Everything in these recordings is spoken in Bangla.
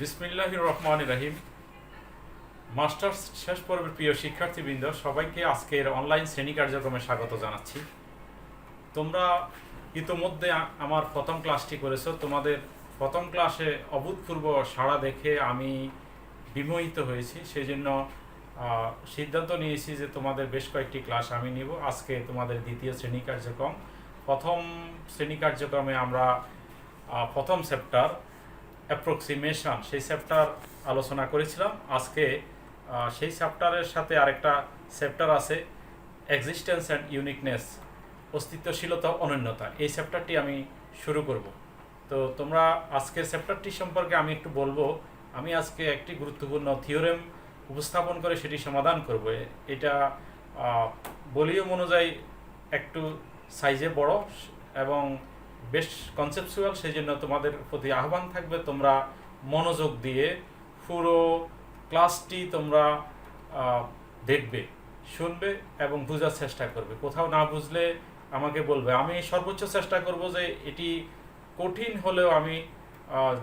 বিসমিল্লাহির রহমানির রহিম। মাস্টার্স শেষ পর্বের প্রিয় শিক্ষার্থীবৃন্দ, সবাইকে আজকের অনলাইন শ্রেণী কার্যক্রমে স্বাগত জানাচ্ছি। তোমরা ইতোমধ্যে আমার প্রথম ক্লাসটি করেছো। তোমাদের প্রথম ক্লাসে অভূতপূর্ব সাড়া দেখে আমি বিমোহিত হয়েছি। সেই জন্য সিদ্ধান্ত নিয়েছি যে তোমাদের বেশ কয়েকটি ক্লাস আমি নিব। আজকে তোমাদের দ্বিতীয় শ্রেণী কার্যক্রম। প্রথম শ্রেণী কার্যক্রমে আমরা প্রথম চ্যাপ্টার অ্যাপ্রক্সিমেশন সেই চ্যাপ্টার আলোচনা করেছিলাম। আজকে সেই চ্যাপ্টারের সাথে আরেকটা চ্যাপ্টার আছে, এক্সিস্টেন্স অ্যান্ড ইউনিকনেস, অস্তিত্বশীলতা অনন্যতা। এই চ্যাপ্টারটি আমি শুরু করব। তো তোমরা আজকের চ্যাপ্টারটি সম্পর্কে আমি একটু বলবো। আমি আজকে একটি গুরুত্বপূর্ণ থিওরেম উপস্থাপন করে সেটি সমাধান করব। এটা ভলিউম অনুযায়ী একটু সাইজে বড় এবং বেশ কনসেপচুয়াল, সেই জন্য তোমাদের প্রতি আহ্বান থাকবে তোমরা মনোযোগ দিয়ে পুরো ক্লাসটি তোমরা দেখবে, শুনবে এবং বোঝার চেষ্টা করবে। কোথাও না বুঝলে আমাকে বলবে। আমি সর্বোচ্চ চেষ্টা করব যে এটি কঠিন হলেও আমি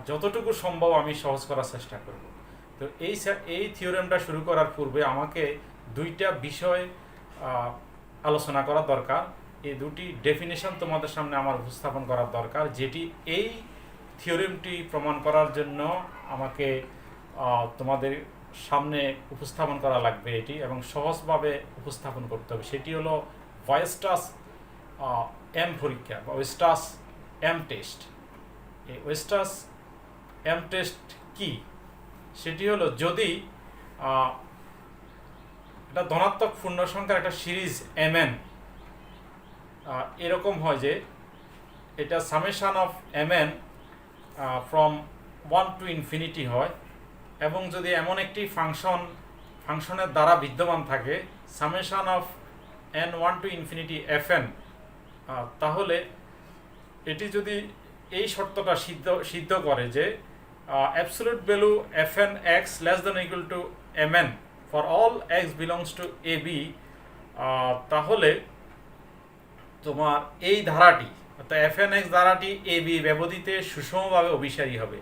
যতটুকু সম্ভব আমি সহজ করার চেষ্টা করব। তো এই থিওরেমটা শুরু করার পূর্বে আমাকে দুইটা বিষয় আলোচনা করা দরকার। এই দুটি ডেফিনেশন তোমাদের সামনে আমার উপস্থাপন করার দরকার, যেটি এই থিওরেমটি প্রমাণ করার জন্য আমাকে তোমাদের সামনে উপস্থাপন করা লাগবে এটি, এবং সহজভাবে উপস্থাপন করতে হবে। সেটি হলো ওয়েস্টাস এম পরীক্ষা বা ওয়েস্টাস এম টেস্ট। এই ওয়েস্টাস এম টেস্ট কি? সেটি হলো যদি এটা ধনাত্মক পূর্ণ সংখ্যার একটা সিরিজ mn এরকম হয় যে এটা summation of mn from 1 to infinity হয়, এবং যদি এমন একটি ফাংশনের দ্বারা বিদ্যমান থাকে summation of n1 to infinity fn, তাহলে এটি যদি এই শর্তটা সিদ্ধ করে যে absolute value fn x less than equal two mn for all x belongs to ab, তাহলে তোমার এই ধারাটি অর্থাৎ fn(x) ধারাটি ab ব্যবধিতে সুষমভাবে অভিসারী হবে।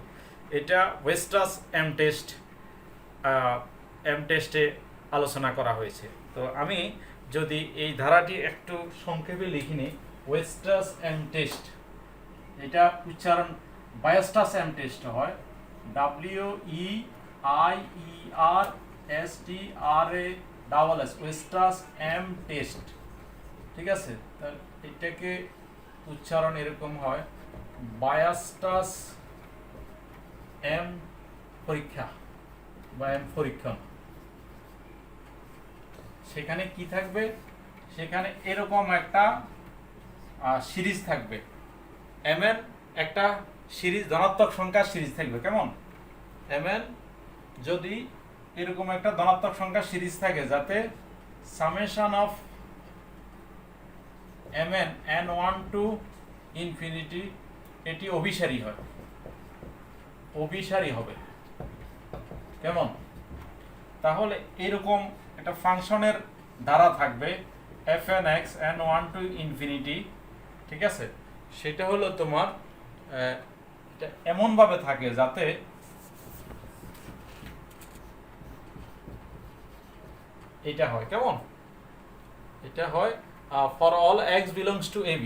এটা ওয়েস্টাস এম টেস্টে আলোচনা করা হয়েছে। তো আমি যদি এই ধারাটি একটু সংক্ষেপে লিখি নিই, ওয়েস্টাস এম টেস্ট, এটা উচ্চারণ বায়োস্টাস এম টেস্ট হয়, WEIERSTRASS, ওয়েস্টাস এম টেস্ট। ঠিক আছে, তাহলে এটাকে উচ্চারণ এরকম হয় বায়োস্টাস এম পরীক্ষা বা এম পরীক্ষণ। সেখানে কি থাকবে? সেখানে এরকম একটা সিরিজ থাকবে, mn একটা সিরিজ, ধনাত্মক সংখ্যার সিরিজ থাকবে। কেমন? mn যদি এরকম একটা ধনাত্মক সংখ্যার সিরিজ থাকে যাতে summation of mn n1 to infinity এটি অভিসারী হয়, অভিসারী হবে। কেমন? তাহলে এরকম একটা ফাংশনের দ্বারা থাকবে fn(x) n1 to ইনফিনিটি। ঠিক আছে, সেটা হলো তোমার এমনভাবে থাকে যাতে এটা হয়। কেমন? এটা হয় for all x belongs to ab,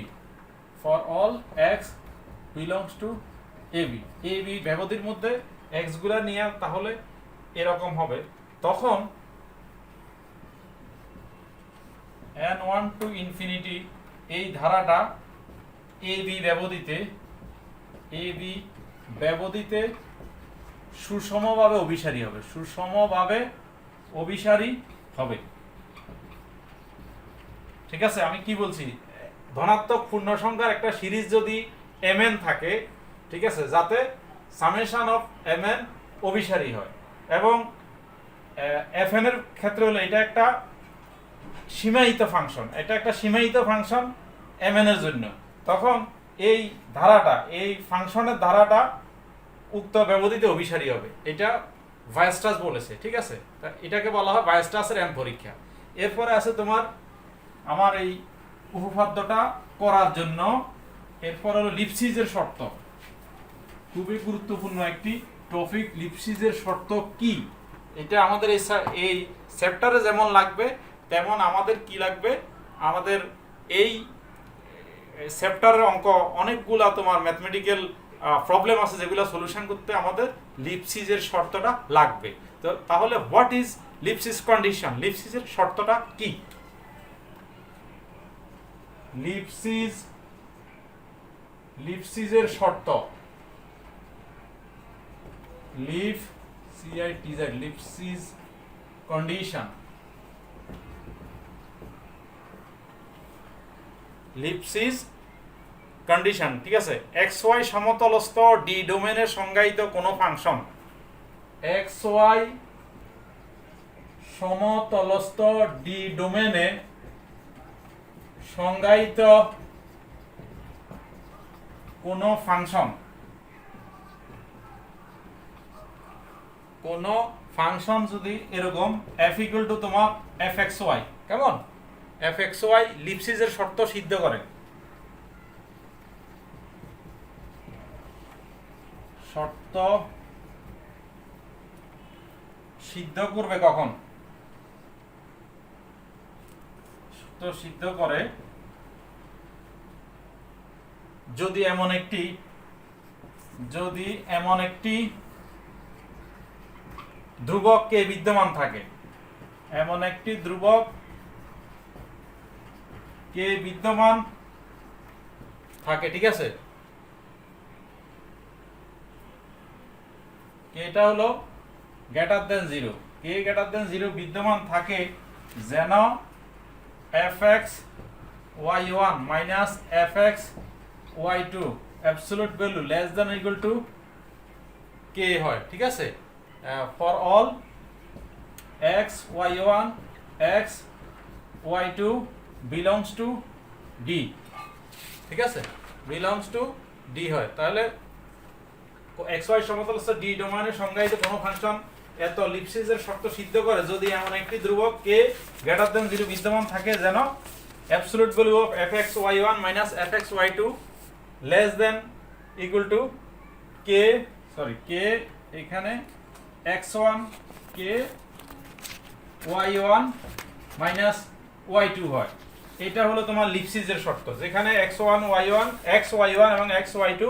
for all x belongs to ab, ab ব্যবধির মধ্যে x গুলা নিয়ে তাহলে এরকম হবে। তখন n1 to ইনফিনিটি এই ধারাটা ab ব্যবধিতে সুষমভাবে অভিসারী হবে, সুষমভাবে অভিসারী হবে। ঠিক আছে, আমি কি বলছি? ধনাত্মক পূর্ণ সংখ্যার একটা সিরিজ যদি mn থাকে, ঠিক আছে, যাতে সামেশন অফ mn অভিসারী হয়, এবং fn এর ক্ষেত্রে হলো এটা একটা সীমায়িত ফাংশন, এটা একটা সীমায়িত ফাংশন mn এর জন্য, তখন এই ধারাটা, এই ফাংশনের ধারাটা উক্ত ব্যবধিতে অভিসারী হবে। এটা বায়োস্টাস বলেছে। ঠিক আছে, এটাকে বলা হয় বায়োস্টাসের এম পরীক্ষা। এরপরে আছে তোমার আমার এই উপপাদ্যটা করার জন্য এরপর হলো লিপসিজের শর্ত, খুবই গুরুত্বপূর্ণ একটি টপিক লিপসিজের শর্ত কি, এটা আমাদের এই চ্যাপ্টারে যেমন লাগবে তেমন আমাদের কি লাগবে, আমাদের এই চ্যাপ্টারের অঙ্ক অনেকগুলা তোমার ম্যাথমেটিক্যাল প্রবলেম আছে যেগুলো সলিউশন করতে আমাদের লিপসিজের শর্তটা লাগবে। তো তাহলে হোয়াট ইজ লিপসিজ কন্ডিশন, লিপসিজের শর্তটা কি? লিপসিজের শর্ত, লিপসিজ কন্ডিশন, লিপসিজ কন্ডিশন, ঠিক আছে। এক্স ওয়াই সমতলস্থ ডি ডোমেনে সংজ্ঞায়িত কোনো ফাংশন, এক্স ওয়াই সমতলস্থ ডি ডোমেনে সংজ্ঞায়িত কোনো ফাংশন, কোন ফাংশন যদি এরকম f ইকুয়াল টু তোমার এফ এক্স ওয়াই, কেমন, এফ এক্স ওয়াই লিপসিজের শর্ত সিদ্ধ করে, শর্ত সিদ্ধ করবে কখন, শর্ত সিদ্ধ করে যদি এমন একটি ধ্রুবক কে বিদ্যমান থাকে, এমন একটি ধ্রুবক কে বিদ্যমান থাকে, ঠিক আছে। এটা হলো greater than zero, k greater than zero বিদ্যমান থাকে যেন f x y one minus f x y two absolute value less than equal to k হয়, ঠিক আছে। For all x y one x y two belongs to D, ঠিক আছে, বিলংস টু ডি হয়। তাহলে এক্স ওয়াই সমতলস্থ ডি ডোমেইনে সংজ্ঞায়িত কোনো ফাংশন এত লিপসিজের শর্ত সিদ্ধ করে যদি এমন একটি ধ্রুবক কে গ্রেটার দেন জিরো বিদ্যমান থাকে যেন absolute value of f x y one minus f x y two less than equal to k, sorry k এখানে x one k y one minus y two হয়। এটা হলো তোমার লিপসিজের শর্ত, যেখানে এক্স ওয়ান ওয়াই ওয়ান এবং x y two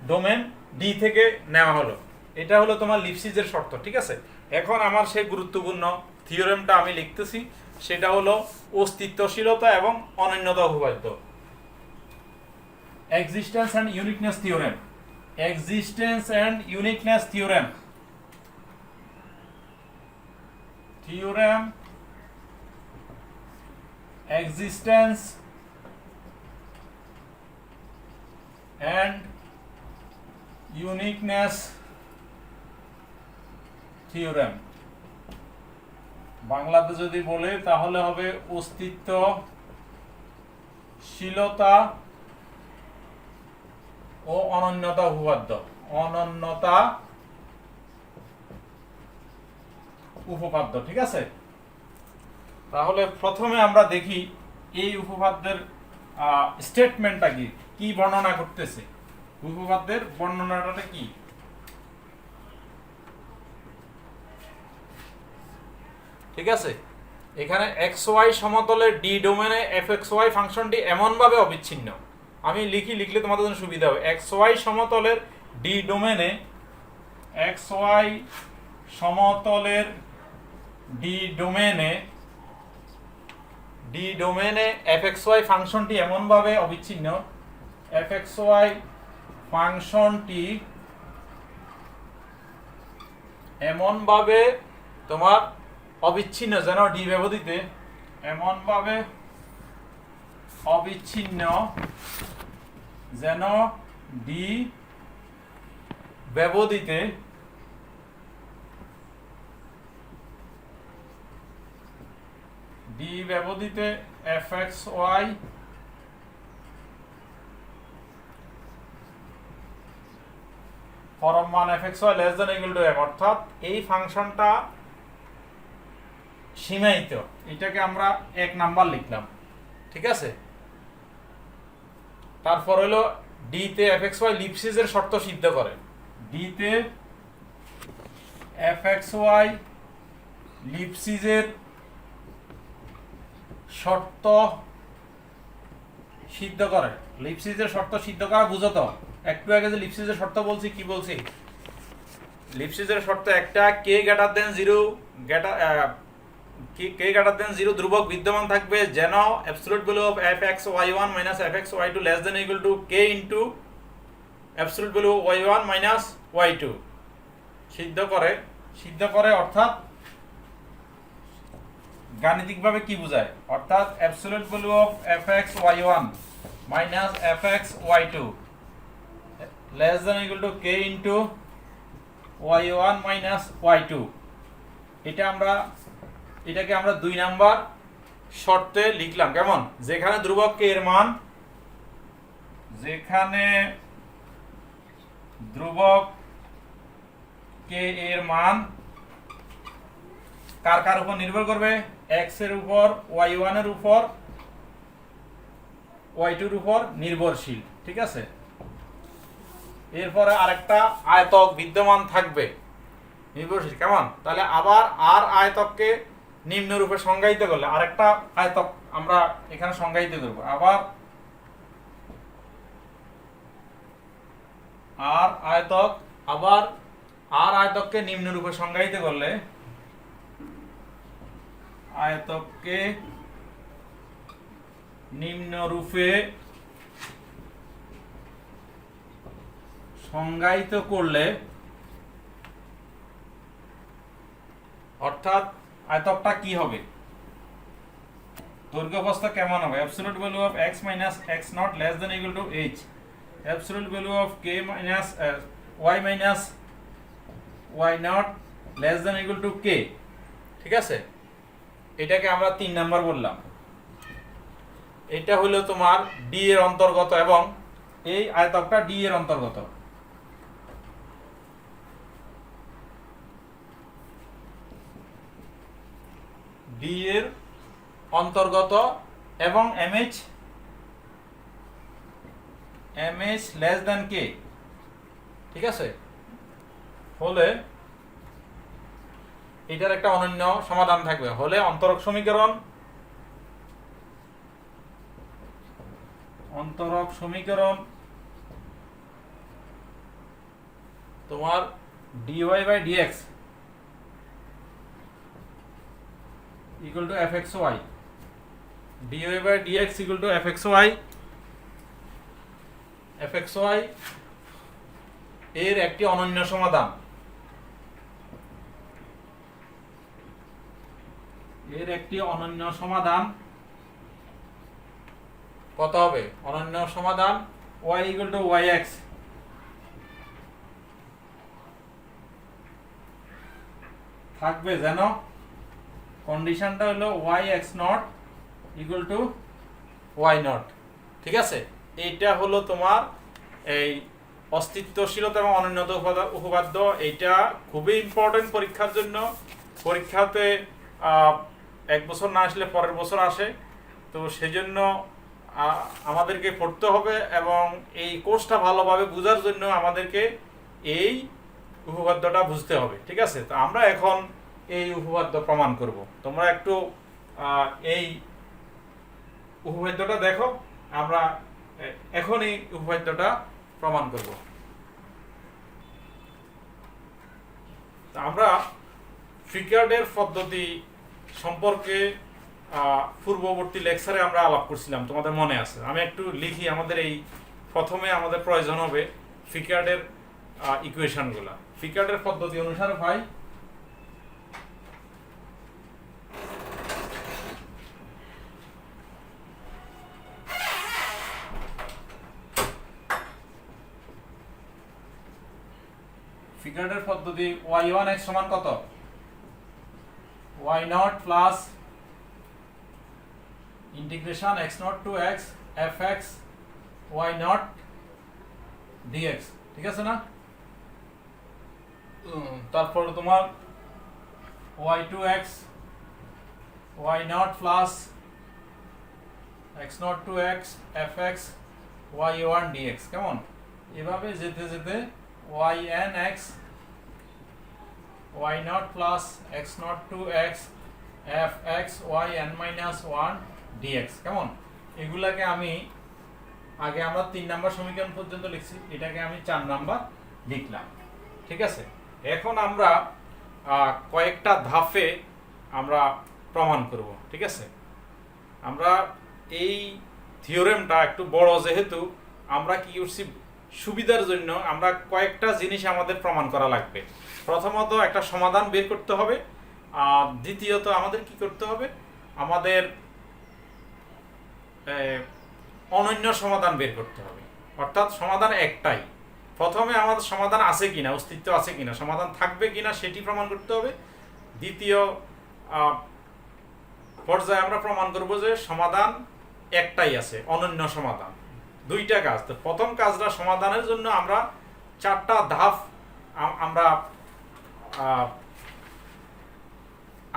domain D থেকে নেওয়া হলো। এটা হলো তোমার লিপসিজের শর্ত, ঠিক আছে। এখন আমার সেই গুরুত্বপূর্ণ থিওরেমটা আমি লিখতেছি, সেটা হলো অস্তিত্বশীলতা এবং অনন্যতা উপপাদ্য, existence and uniqueness theorem, existence and uniqueness theorem, existence and uniqueness theorem, বাংলাতে যদি বলে তাহলে হবে অস্তিত্বশীলতা ও অনন্যতা উপপাদ্য, অনন্যতা উপপাদ্য, ঠিক আছে। তাহলে প্রথমে আমরা দেখি এই উপপাদ্যের স্টেটমেন্টটা কি বর্ণনা করতেছে, উপপাদ্যের বর্ণনাটা কি। ঠিক আছে, এখানে এক্স ওয়াই সমতলের ডি ডোমেনে এফ এক্স ওয়াই ফাংশনটি এমনভাবে অবিচ্ছিন্ন, আমি লিখলে তোমাদের জন্য সুবিধা হবে। এক্স ওয়াই সমতলের ডি ডোমেনে, এক্স ওয়াই সমতলের ডি ডোমেনে এফ এক্স ওয়াই ফাংশনটি এমনভাবে অবিচ্ছিন্ন, এফ এক্স ওয়াই ফাংশনটি এমনভাবে তোমার অবিচ্ছিন্ন যেন ডি ব্যবধিতে, এমনভাবে অবিচ্ছিন্ন যেন ডি ব্যবধিতে এফ এক্স ওয়াই ফরম মান f x y less than equal to M, অর্থাৎ এই ফাংশনটা সীমায়িত, এটাকে আমরা 1 নাম্বার লিখলাম, ঠিক আছে। তারপর হলো ডি তে এফ এক্স ওয়াই লিপসিজের শর্ত সিদ্ধ করে, ডি তে fxy লিপসিজের শর্ত সিদ্ধ করে। লিপসিজের শর্ত সিদ্ধ করা বুঝো তো? একটু আগে যে লিপসিজের শর্ত বলছি, কি বলছি? লিপসিজের শর্ত একটা, কে গ্রেটার দেন 0 কে গ্রেটার দেন 0 ধ্রুবক বিদ্যমান থাকবে যেন absolute value of fxy1 fxy2 less than equal two k into absolute value y1 y2 সিদ্ধ করে অর্থাৎ গাণিতিকভাবে কি বোঝায়? অর্থাৎ absolute value of fxy1 fxy2 less than equal two k into y1 y2। এটাকে আমরা 2 নাম্বার শর্তে লিখলাম। কেমন? যেখানে ধ্রুবক k এর মান কার উপর নির্ভর করবে? x এর উপর, y1 এর উপর, y2 এর উপর নির্ভরশীল। ঠিক আছে? এরপরে আরেকটা আয়তক বিদ্যমান থাকবে নির্ভরশীল। কেমন? তাহলে আবার আর আয়তককে নিম্ন রূপে সংজ্ঞায়িত করলে আরেকটা আয়তক আমরা এখানে সংজ্ঞায়িত করব। আবার আর আয়তককে নিম্ন রূপে সংজ্ঞায়িত করলে আয়তককে নিম্ন রূপে সংজ্ঞায়িত করলে অর্থাৎ আয়তকটা কি হবে? দৈর্ঘ্য প্রস্থ কেমন হবে? Absolute value of x minus x not less than equal two h, absolute value of k minus y minus y not less than equal two k। ঠিক আছে? এটাকে আমরা 3 নাম্বার বললাম। এটা হলো তোমার d এর অন্তর্গত এবং এই আয়তকটা d এর অন্তর্গত। d এর অন্তর্গত এবং mh লেস দেন k। ঠিক আছে? হলে এটার একটা অনন্য সমাধান থাকবে। হলে অন্তরক সমীকরণ তোমার dy by dx equal to fxy, dy by dx equal to fxy এর একটি অনন্য সমাধান। কত হবে? অনন্য সমাধান y equal to yx থাকবে যেন কন্ডিশনটা হলো yx not equal to y not. ঠিক আছে? এইটা হলো তোমার এই অস্তিত্বশীলতা এবং অনন্যতা উপপাদ্য। এইটা খুবই ইম্পর্টেন্ট পরীক্ষার জন্য। পরীক্ষাতে 1 বছর না আসলে পরের বছর আসে, তো সেজন্য আমাদেরকে পড়তে হবে এবং এই কোর্সটা ভালোভাবে বোঝার জন্য আমাদেরকে এই উপপাদ্যটা বুঝতে হবে। ঠিক আছে? তো আমরা এখন এই উপপাদ্য প্রমাণ করব। তোমরা একটু এই উপপাদ্যটা দেখো, আমরা এখন এই উপপাদ্যটা প্রমাণ করব। আমরা ফিকার্ডের পদ্ধতি সম্পর্কে পূর্ববর্তী লেকচারে আমরা আলাপ করছিলাম, তোমাদের মনে আছে? আমি একটু লিখি। আমাদের এই প্রথমে আমাদের প্রয়োজন হবে ফিকার্ডের ইকুয়েশনগুলো। ফিকার্ডের পদ্ধতি অনুসারে ভাই ফিকার্ডের পদ্ধতি y1x সমান কত? y nought plus integration x nought to x fx y nought dx। ঠিক আছে না? তারপর তোমার y2x y nought plus x nought to x fx y1 dx। কেমন? এভাবে যেতে যেতে y nought plus x nought to x f x y n minus one dx. কেমন? এগুলাকে আমি আগে আমরা 3 নাম্বার সমীকরণ পর্যন্ত লিখছি, এটাকে আমি 4 নাম্বার লিখলাম। ঠিক আছে, এখন আমরা কয়েকটা ধাপে আমরা প্রমাণ করব। ঠিক আছে, আমরা এই থিওরেমটা একটু বড়, যেহেতু আমরা কি করছি সুবিধার জন্য আমরা কয়েকটা জিনিস আমাদের প্রমাণ করা লাগবে। প্রথমত একটা সমাধান বের করতে হবে, দ্বিতীয়ত আমাদের কি করতে হবে, আমাদের অনন্য সমাধান বের করতে হবে। অর্থাৎ সমাধান একটাই, প্রথমে আমাদের সমাধান আছে কিনা, অস্তিত্ব আছে কিনা, সমাধান থাকবে কিনা সেটি প্রমাণ করতে হবে। দ্বিতীয় পর্যায়ে আমরা প্রমাণ করব যে সমাধান একটাই আছে, অনন্য সমাধান। দুইটা কাজ। তো প্রথম কাজটা সমাধানের জন্য আমরা 4টা ধাপ আমরা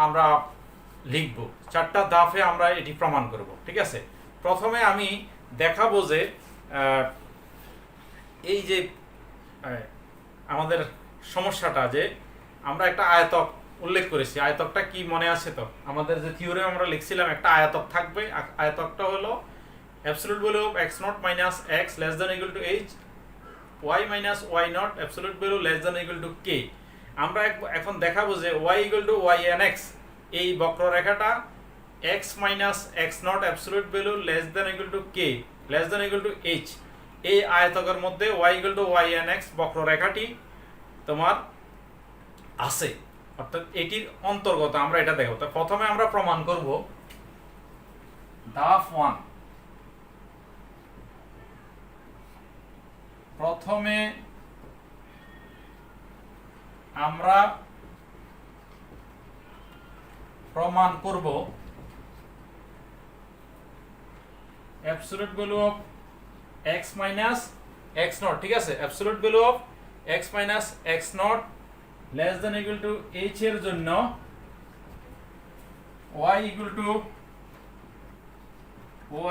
আমরা লিখব। 4টা ধাপে আমরা এটি প্রমাণ করব। ঠিক আছে, প্রথমে আমি দেখাবো যে এই যে আমাদের সমস্যাটা, যে আমরা একটা আয়তক উল্লেখ করেছি। আয়তকটা কি মনে আছে? তো আমাদের যে থিওরেম আমরা লিখছিলাম একটা আয়তক থাকবে। আয়তকটা হলো absolute value of x naught minus x less than or equal to h, y minus y naught absolute value less than or equal to k। আমরা এখন দেখাবো যে y equal to y and x, এই বক্ররেখাটা x minus x naught absolute value less than or equal to k less than or equal to h, এই আয়তকের মধ্যে y equal to y and x বক্ররেখাটি তোমার আছে, অর্থাৎ এটির অন্তর্গত আমরা এটা দেখব। তো প্রথমে আমরা প্রমাণ করব ধাপ 1। প্রথমে আমরা প্রমাণ করব absolute value of x minus x not. ঠিক আছে, absolute value of x minus x not less than equal two h এর জন্য y equal to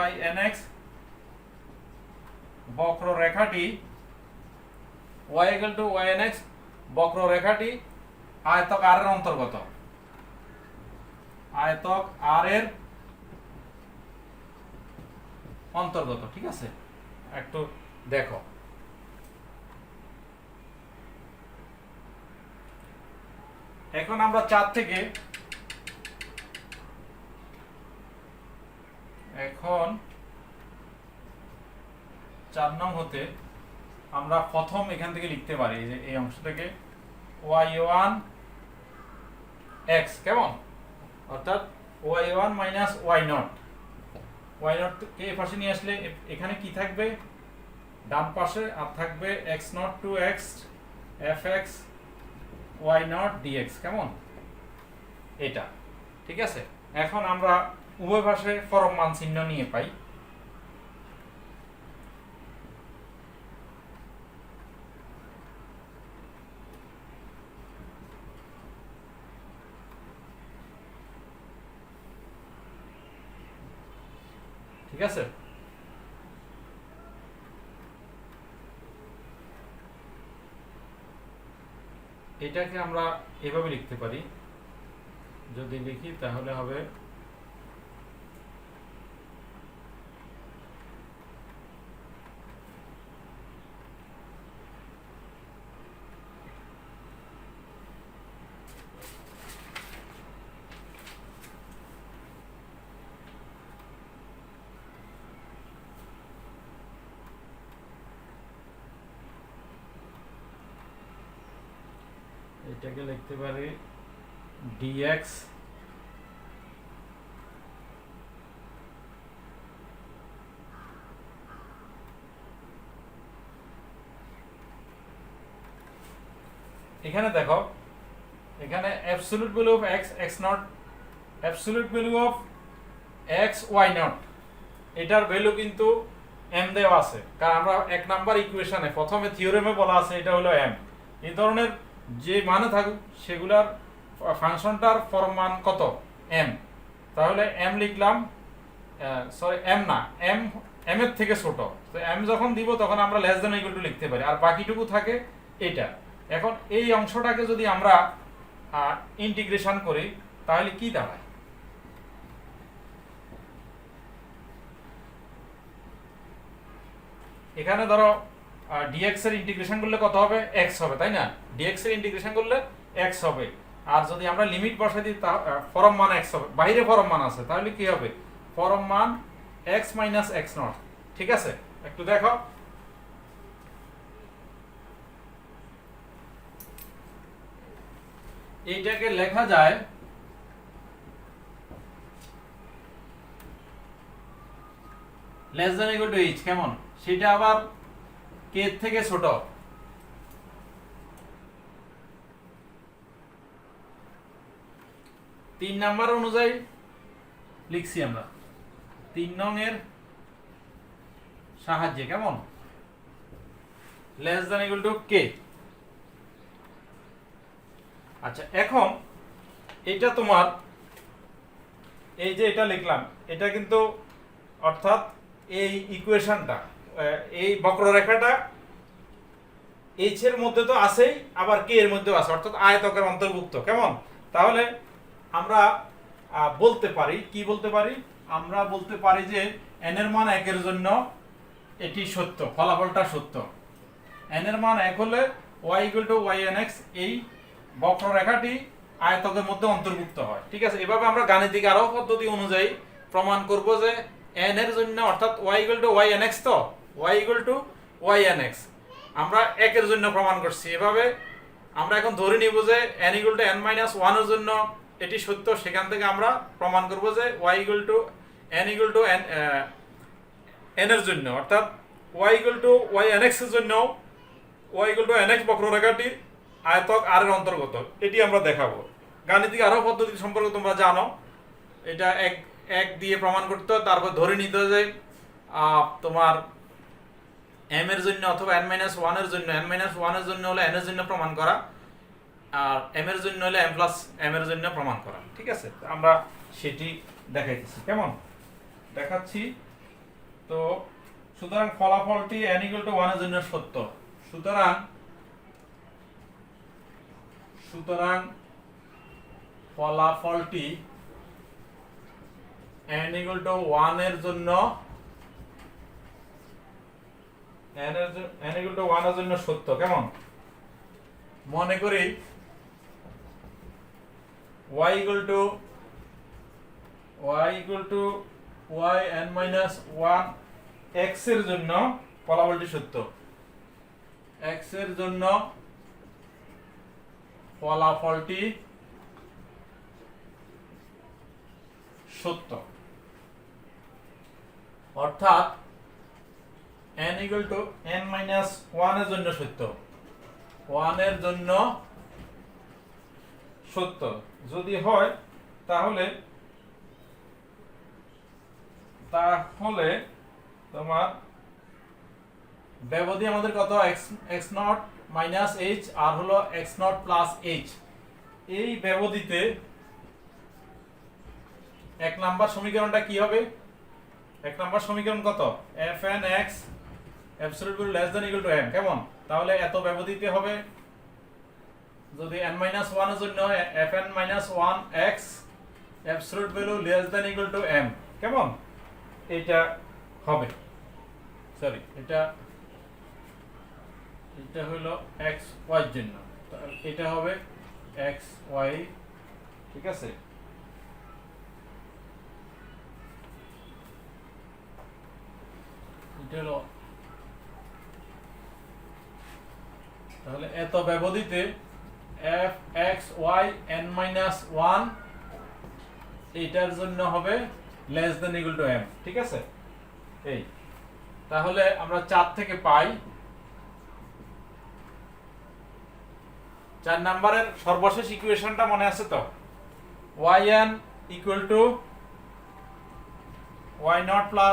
y nx বক্ররেখাটি y equal to y nx বক্ররেখাটি আয়তক r এর অন্তর্গত, আয়তক r এর অন্তর্গত। ঠিক আছে, একটু দেখো। এখন আমরা 4 থেকে এখন 4 নং হতে আমরা প্রথম এখান থেকে লিখতে পারি যে এই অংশ থেকে y1 x। কেমন? অর্থাৎ y1 minus y naught, y naught কে এই পাশে নিয়ে আসলে এখানে কি থাকবে, ডান পাশে আর থাকবে x nought to x fx y nought dx। কেমন? এটা ঠিক আছে। এখন আমরা উভয় পাশে পরম মান চিহ্ন নিয়ে পাই। ঠিক আছে, এটাকে আমরা এভাবে লিখতে পারি। যদি লিখি তাহলে হবে এটাকে লিখতে পারি dx এখানে দেখো, এখানে absolute value of x x not, absolute value of x y not, এটার ভ্যালু কিন্তু m দেওয়া আছে, কারণ আমরা 1 নাম্বার ইকুয়েশনে প্রথমে থিওরেমে বলা আছে এটা হলো m। এই ধরনের যে মানে থাকুক সেগুলার ফাংশনটার ফর্ম মান কত, m। তাহলে m লিখলাম, সরি m না, m এর থেকে ছোট। তো m যখন দিব তখন আমরা লেস দ্যান ইকুয়াল টু লিখতে পারি, আর বাকিটুকু থাকে এটা। এখন এই অংশটাকে যদি আমরা ইন্টিগ্রেশন করি তাহলে কি দাঁড়ায়? এখানে ধরো ডিএক্স এর ইন্টিগ্রেশন করলে কত হবে? এক্স হবে, তাই না? ডিএক্স এর ইন্টিগ্রেশন করলে এক্স হবে। আর যদি আমরা লিমিট বসাই দিই ফরম মান এক্স হবে, বাইরে ফরম মান আছে, তাহলে কি হবে? ফরম মান এক্স মাইনাস এক্স নট। ঠিক আছে, একটু দেখো। এইটাকে লেখা যায় less than equal two H. কেমন? সেটা আবার কে থেকে ছোট। তিন নাম্বার অনুযায়ী লিখছি আমরা 3 নং এর সাহায্যে। কেমন? লেস দ্যান ইকুয়াল টু কে। আচ্ছা, এখন এটা তোমার এই যে এটা লিখলাম, এটা কিন্তু অর্থাৎ এই ইকুয়েশনটা, এই বক্ররেখাটা এইচ এর মধ্যে তো আছেই, আবার কে এর মধ্যেও আছে, অর্থাৎ আয়তকের অন্তর্ভুক্ত। কেমন? তাহলে আমরা বলতে পারি, কি বলতে পারি? আমরা বলতে পারি যে n এর মান 1 এর জন্য এটি সত্য, ফলাফলটা সত্য। n এর মান 1 হলে y ynx এই বক্ররেখাটি আয়তকের মধ্যে অন্তর্ভুক্ত হয়। ঠিক আছে, এভাবে আমরা গাণিতিক আরো পদ্ধতি অনুযায়ী প্রমাণ করব যে n এর জন্য, অর্থাৎ y ynx, তো y ynx আমরা 1 এর জন্য প্রমাণ করছি। এভাবে আমরা এখন ধরে নিব যে n n-1 এর জন্য এটি সত্য। সেখান থেকে আমরা প্রমাণ করব যে y n এর জন্য, অর্থাৎ y ynx এর জন্য y nx বক্ররেখাটি আয়তক r এর অন্তর্গত। এটি আমরা দেখাবো। গাণিতিক আরো পদ্ধতি সম্পর্কে তোমরা জানো। এটা এক দিয়ে প্রমাণ করতে, তারপর ধরে নিতে যে তোমার m এর জন্য অথবা n-1 এর জন্য, n-1 এর জন্য হলে n এর জন্য প্রমাণ করা, আর m এর জন্য হলে m এর জন্য প্রমাণ করা। ঠিক আছে, আমরা সেটি দেখাইতেছি। কেমন? দেখাচ্ছি। তো সুতরাং ফলাফলটি n = 1 এর জন্য সত্য। সুতরাং ফলাফলটি n = 1 এর জন্য n = 1 এর জন্য সত্য। কেমন? মনে করি y yn-1 x এর জন্য ফলাফলটি সত্য। x এর জন্য ফলাফলটি সত্য, অর্থাৎ n = n-1 এর জন্য সত্য, 1 এর জন্য সত্য যদি হয়, তাহলে তোমার ব্যবধি আমাদের কত? x0 - h আর হলো x0 + h। এই ব্যবধিতে এক নাম্বার সমীকরণটা কি হবে? এক নাম্বার সমীকরণ কত? fn(x) > m। কেমন? তাহলে এত ব্যবধিতে হবে যদি n-1 এর জন্য fn-1x > m। কেমন? এটা হবে, সরি, এটা হলো x y এর জন্য, এটা হবে x y। ঠিক আছে, এটা হলো, তাহলে এত ব্যবধিতে f(x, y, n-1) এটার জন্য হবে < m। ঠিক আছে, এই তাহলে আমরা 4 থেকে পাই 4 নাম্বারের সর্বশেষ ইকুয়েশনটা মনে আছে তো? yn = y0 +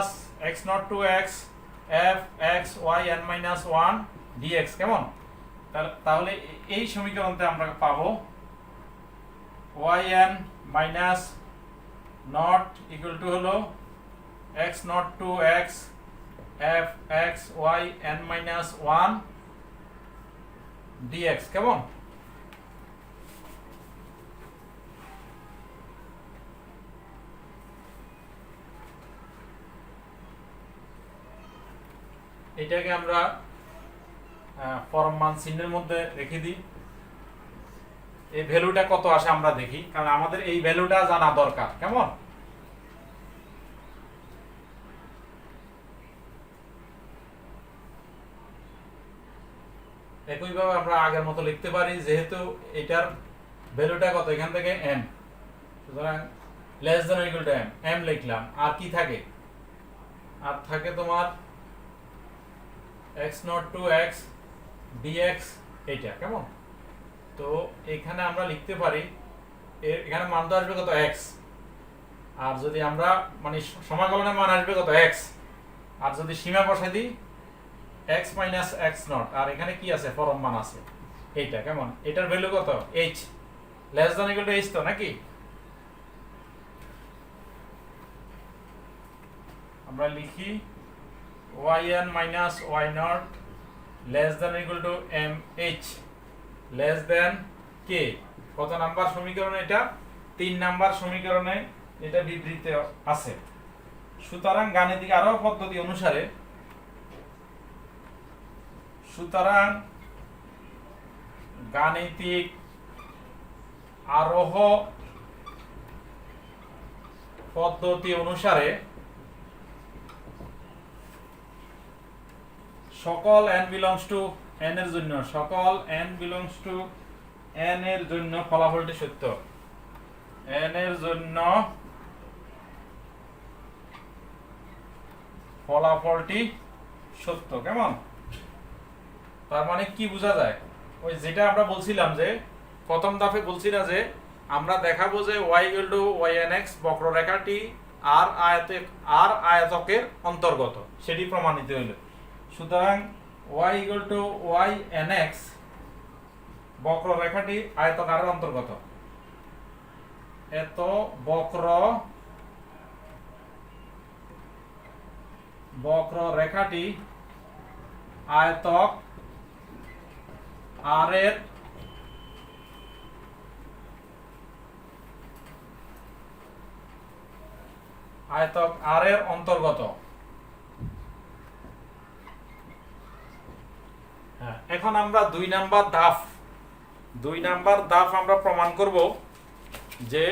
x0 to x f(x, y, n-1) dx। কেমন? তাহলে এই সমীকরণতে আমরা পাবো yn - not = হলো x0 to x f(x, y, n-1) dx। কেমন? এটাকে আমরা পরম মান চিহ্নের মধ্যে রেখে দিই। এই ভ্যালুটা কত আসে আমরা দেখি, কারণ আমাদের এই ভ্যালুটা জানা দরকার। কেমন? একইভাবে আমরা আগের মতো লিখতে পারি, যেহেতু এটার ভ্যালুটা কত, এখান থেকে m, সুতরাং less than equal to m লিখলাম। আর কি থাকে? আর থাকে তোমার x0 to x dx, এইটা। কেমন? তো এখানে আমরা লিখতে পারি, এখানে মান তো আসবে কত, x। আর যদি আমরা মানে সমাকলনের মান আসবে কত, x। আর যদি সীমা বসাই দিই x মাইনাস x0, আর এখানে কি আছে, পরম মান আছে এইটা। কেমন? এটার ভ্যালু কত, h, less than equal two h তো নাকি? আমরা লিখি yn minus y0 less than equal two mh less than k। কত নাম্বার সমীকরণে এটা? 3 নাম্বার সমীকরণে এটা বিবৃতি আছে। সুতরাং গাণিতিক আরোহ পদ্ধতি অনুসারে, সুতরাং গাণিতিক আরোহ পদ্ধতি অনুসারে সকল n belongs to n এর জন্য, সকল n belongs to n এর জন্য ফলাফলটি সত্য। n এর জন্য ফলাফলটি সত্য। কেমন? তার মানে কি বোঝা যায়? ওই যেটা আমরা বলছিলাম যে প্রথম ধাপে বলছি না যে আমরা দেখাবো যে y equal to ynx বক্ররেখাটি আর আয়তকের অন্তর্গত, সেটি প্রমাণিত হইল। সুতরাং y equal to ynx বক্ররেখাটি আয়তকারের অন্তর্গত। এত বক্ররেখাটি আয়তক আর এর অন্তর্গত। হ্যাঁ, এখন আমরা 2 নাম্বার ধাপ আমরা প্রমাণ করব যে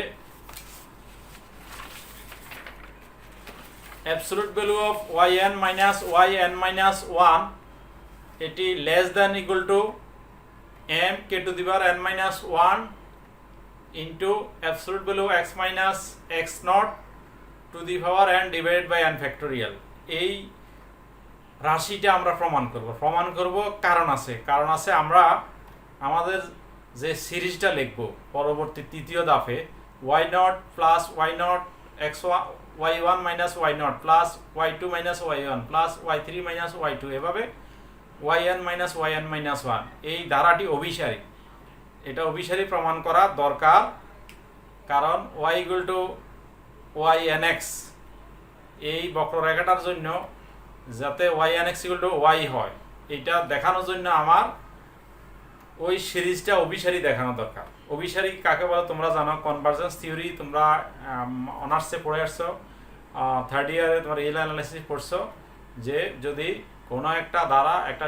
absolute value of yn minus yn minus 1 এটি less than equal to m k to the power n minus 1 into absolute value x minus x0 to the power n divided by n factorial. এই রাশিটা আমরা প্রমাণ করব। কারণ আছে আমরা আমাদের যে সিরিজটা লিখব পরবর্তী তৃতীয় ধাপে y0 plus y0 y1 minus y0 plus y2 minus y1 plus y3 minus y2, এভাবে yn মাইনাস yn মাইনাস 1। এই ধারাটি অভিসারী, এটা অভিসারী প্রমাণ করা দরকার, কারণ y ইকুয়াল টু ynx এই বক্ররেখাটার জন্য যাতে ynx ইকুয়াল টু y হয়, এটা দেখানোর জন্য আমার ওই সিরিজটা অভিসারী দেখানো দরকার। অভিসারী কাকে বলে তোমরা জানো, কনভারজেন্স থিওরি তোমরা অনার্সে পড়ে আসছো, থার্ড ইয়ারে তোমরা রিয়েল অ্যানালাইসিস পড়ছো, যে যদি কোনো একটা দ্বারা একটা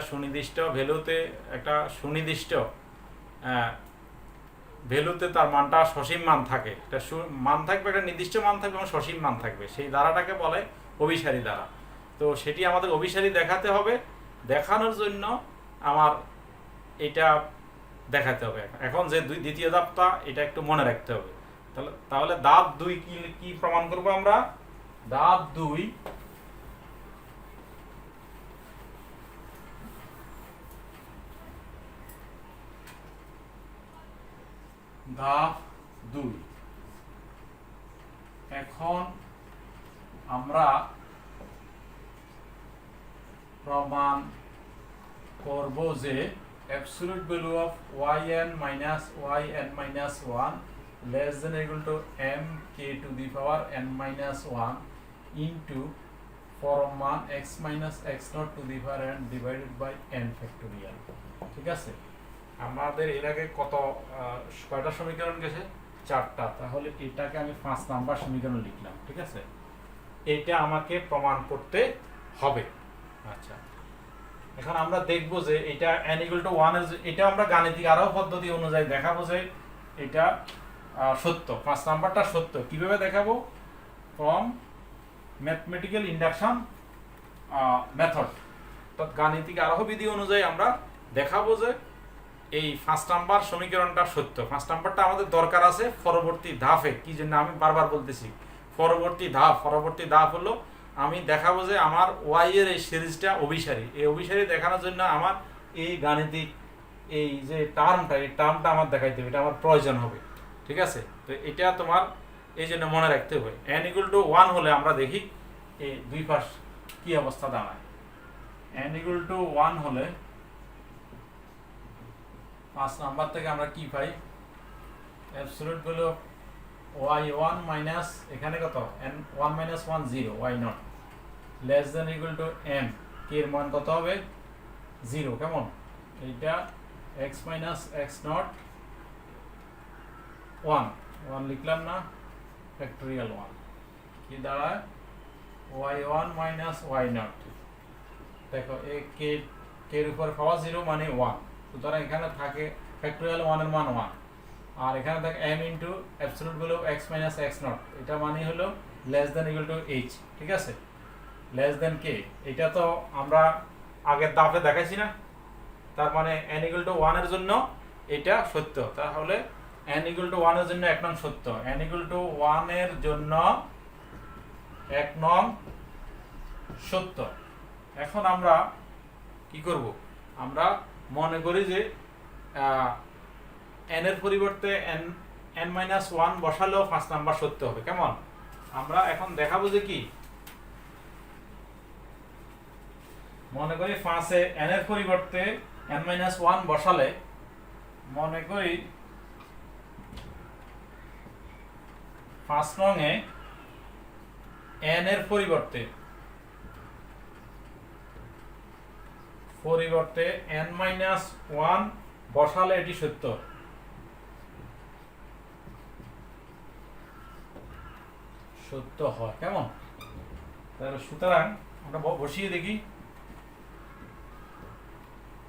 সুনির্দিষ্ট ভ্যালুতে তার মানটা সসীম মান থাকে, একটা মান থাকবে, একটা নির্দিষ্ট মান থাকবে এবং সসীম মান থাকবে, সেই ধারাটাকে বলে অভিসারী ধারা। তো সেটি আমাদের অভিসারী দেখাতে হবে, দেখানোর জন্য আমার এটা দেখাতে হবে। এখন যে দ্বিতীয় ধাপটা, এটা একটু মনে রাখতে হবে। তাহলে ধাপ 2 কি প্রমাণ করব আমরা? ধাপ 2 এখন আমরা প্রমাণ করব যে absolute value of yn minus yn minus 1 less than or equal to m k to the power n minus 1 into form মান x minus x0 to the power n divided by n factorial। ঠিক আছে, আমাদের এর আগে কয়টা সমীকরণ গেছে? 4টা। তাহলে এটাকে আমি 5 নাম্বার সমীকরণ লিখলাম। ঠিক আছে, এটা আমাকে প্রমাণ করতে হবে। আচ্ছা, এখন আমরা দেখব যে এটা n = 1 এর এটা আমরা গাণিতিক আরো পদ্ধতি অনুযায়ী দেখাবো যে এটা সত্য, 5 নাম্বারটা সত্য। কিভাবে দেখাবো? ফ্রম ম্যাথমেটিক্যাল ইন্ডাকশন মেথড, তো গাণিতিক আরোহ বিধি অনুযায়ী আমরা দেখাবো যে এই 5 নাম্বার সমীকরণটা সত্য। 5 নাম্বারটা আমাদের দরকার আছে পরবর্তী ধাপে। কি জন্য আমি বারবার বলতেছি পরবর্তী ধাপ হলো আমি দেখাবো যে আমার y এর এই সিরিজটা অভিসারী। এই অভিসারী দেখানোর জন্য আমার এই গাণিতিক এই যে টার্মটা আমার দেখাইতে হবে, এটা আমার প্রয়োজন হবে। ঠিক আছে, তো এটা তোমার এই জন্য মনে রাখতে হবে। n = 1 হলে আমরা দেখি এই দুই পাশ কি অবস্থা দাঁড়ায়। n = 1 হলে 5 নাম্বার থেকে আমরা কি পাই? অ্যাবসলিউট ভ্যালু y1 মাইনাস এখানে কত n1 - 1 0 y0 less than equal to m, k এর মান কত হবে? 0। কেমন? এইটা x - x0 1 লিখলাম না, ফ্যাক্টরিয়াল 1 কি দাঁড়ায় y1 - y0। দেখো এই k এর উপর পাওয়া 0 মানে 1, সুতরাং এখানে থাকে ফ্যাক্টরিয়াল 1 এর মান 1, আর এখানে থাকে m into absolute value x - x0, এটা মানে হলো less than equal two h। ঠিক আছে, লেস দেন k, এটা তো আমরা আগের ধাপে দেখাইছি না, তার মানে n = 1 এর জন্য এটা সত্য। তাহলে n = 1 এর জন্য 1 নং সত্য, n = 1 এর জন্য 1 নং সত্য। এখন আমরা কি করব? আমরা মনে করি যে n এর পরিবর্তে n-1 বসালেও 5 নাম্বার সত্য হবে। কেমন? আমরা এখন দেখাবো যে কি, মনে করি 5 এ n এর পরিবর্তে n-1 বসালে, মনে করি 5 নং এ n এর পরিবর্তে n-1 বসালে এটি সত্য। হয়। কেমন? তাহলে সুতরাং আমরা বসিয়ে দেখি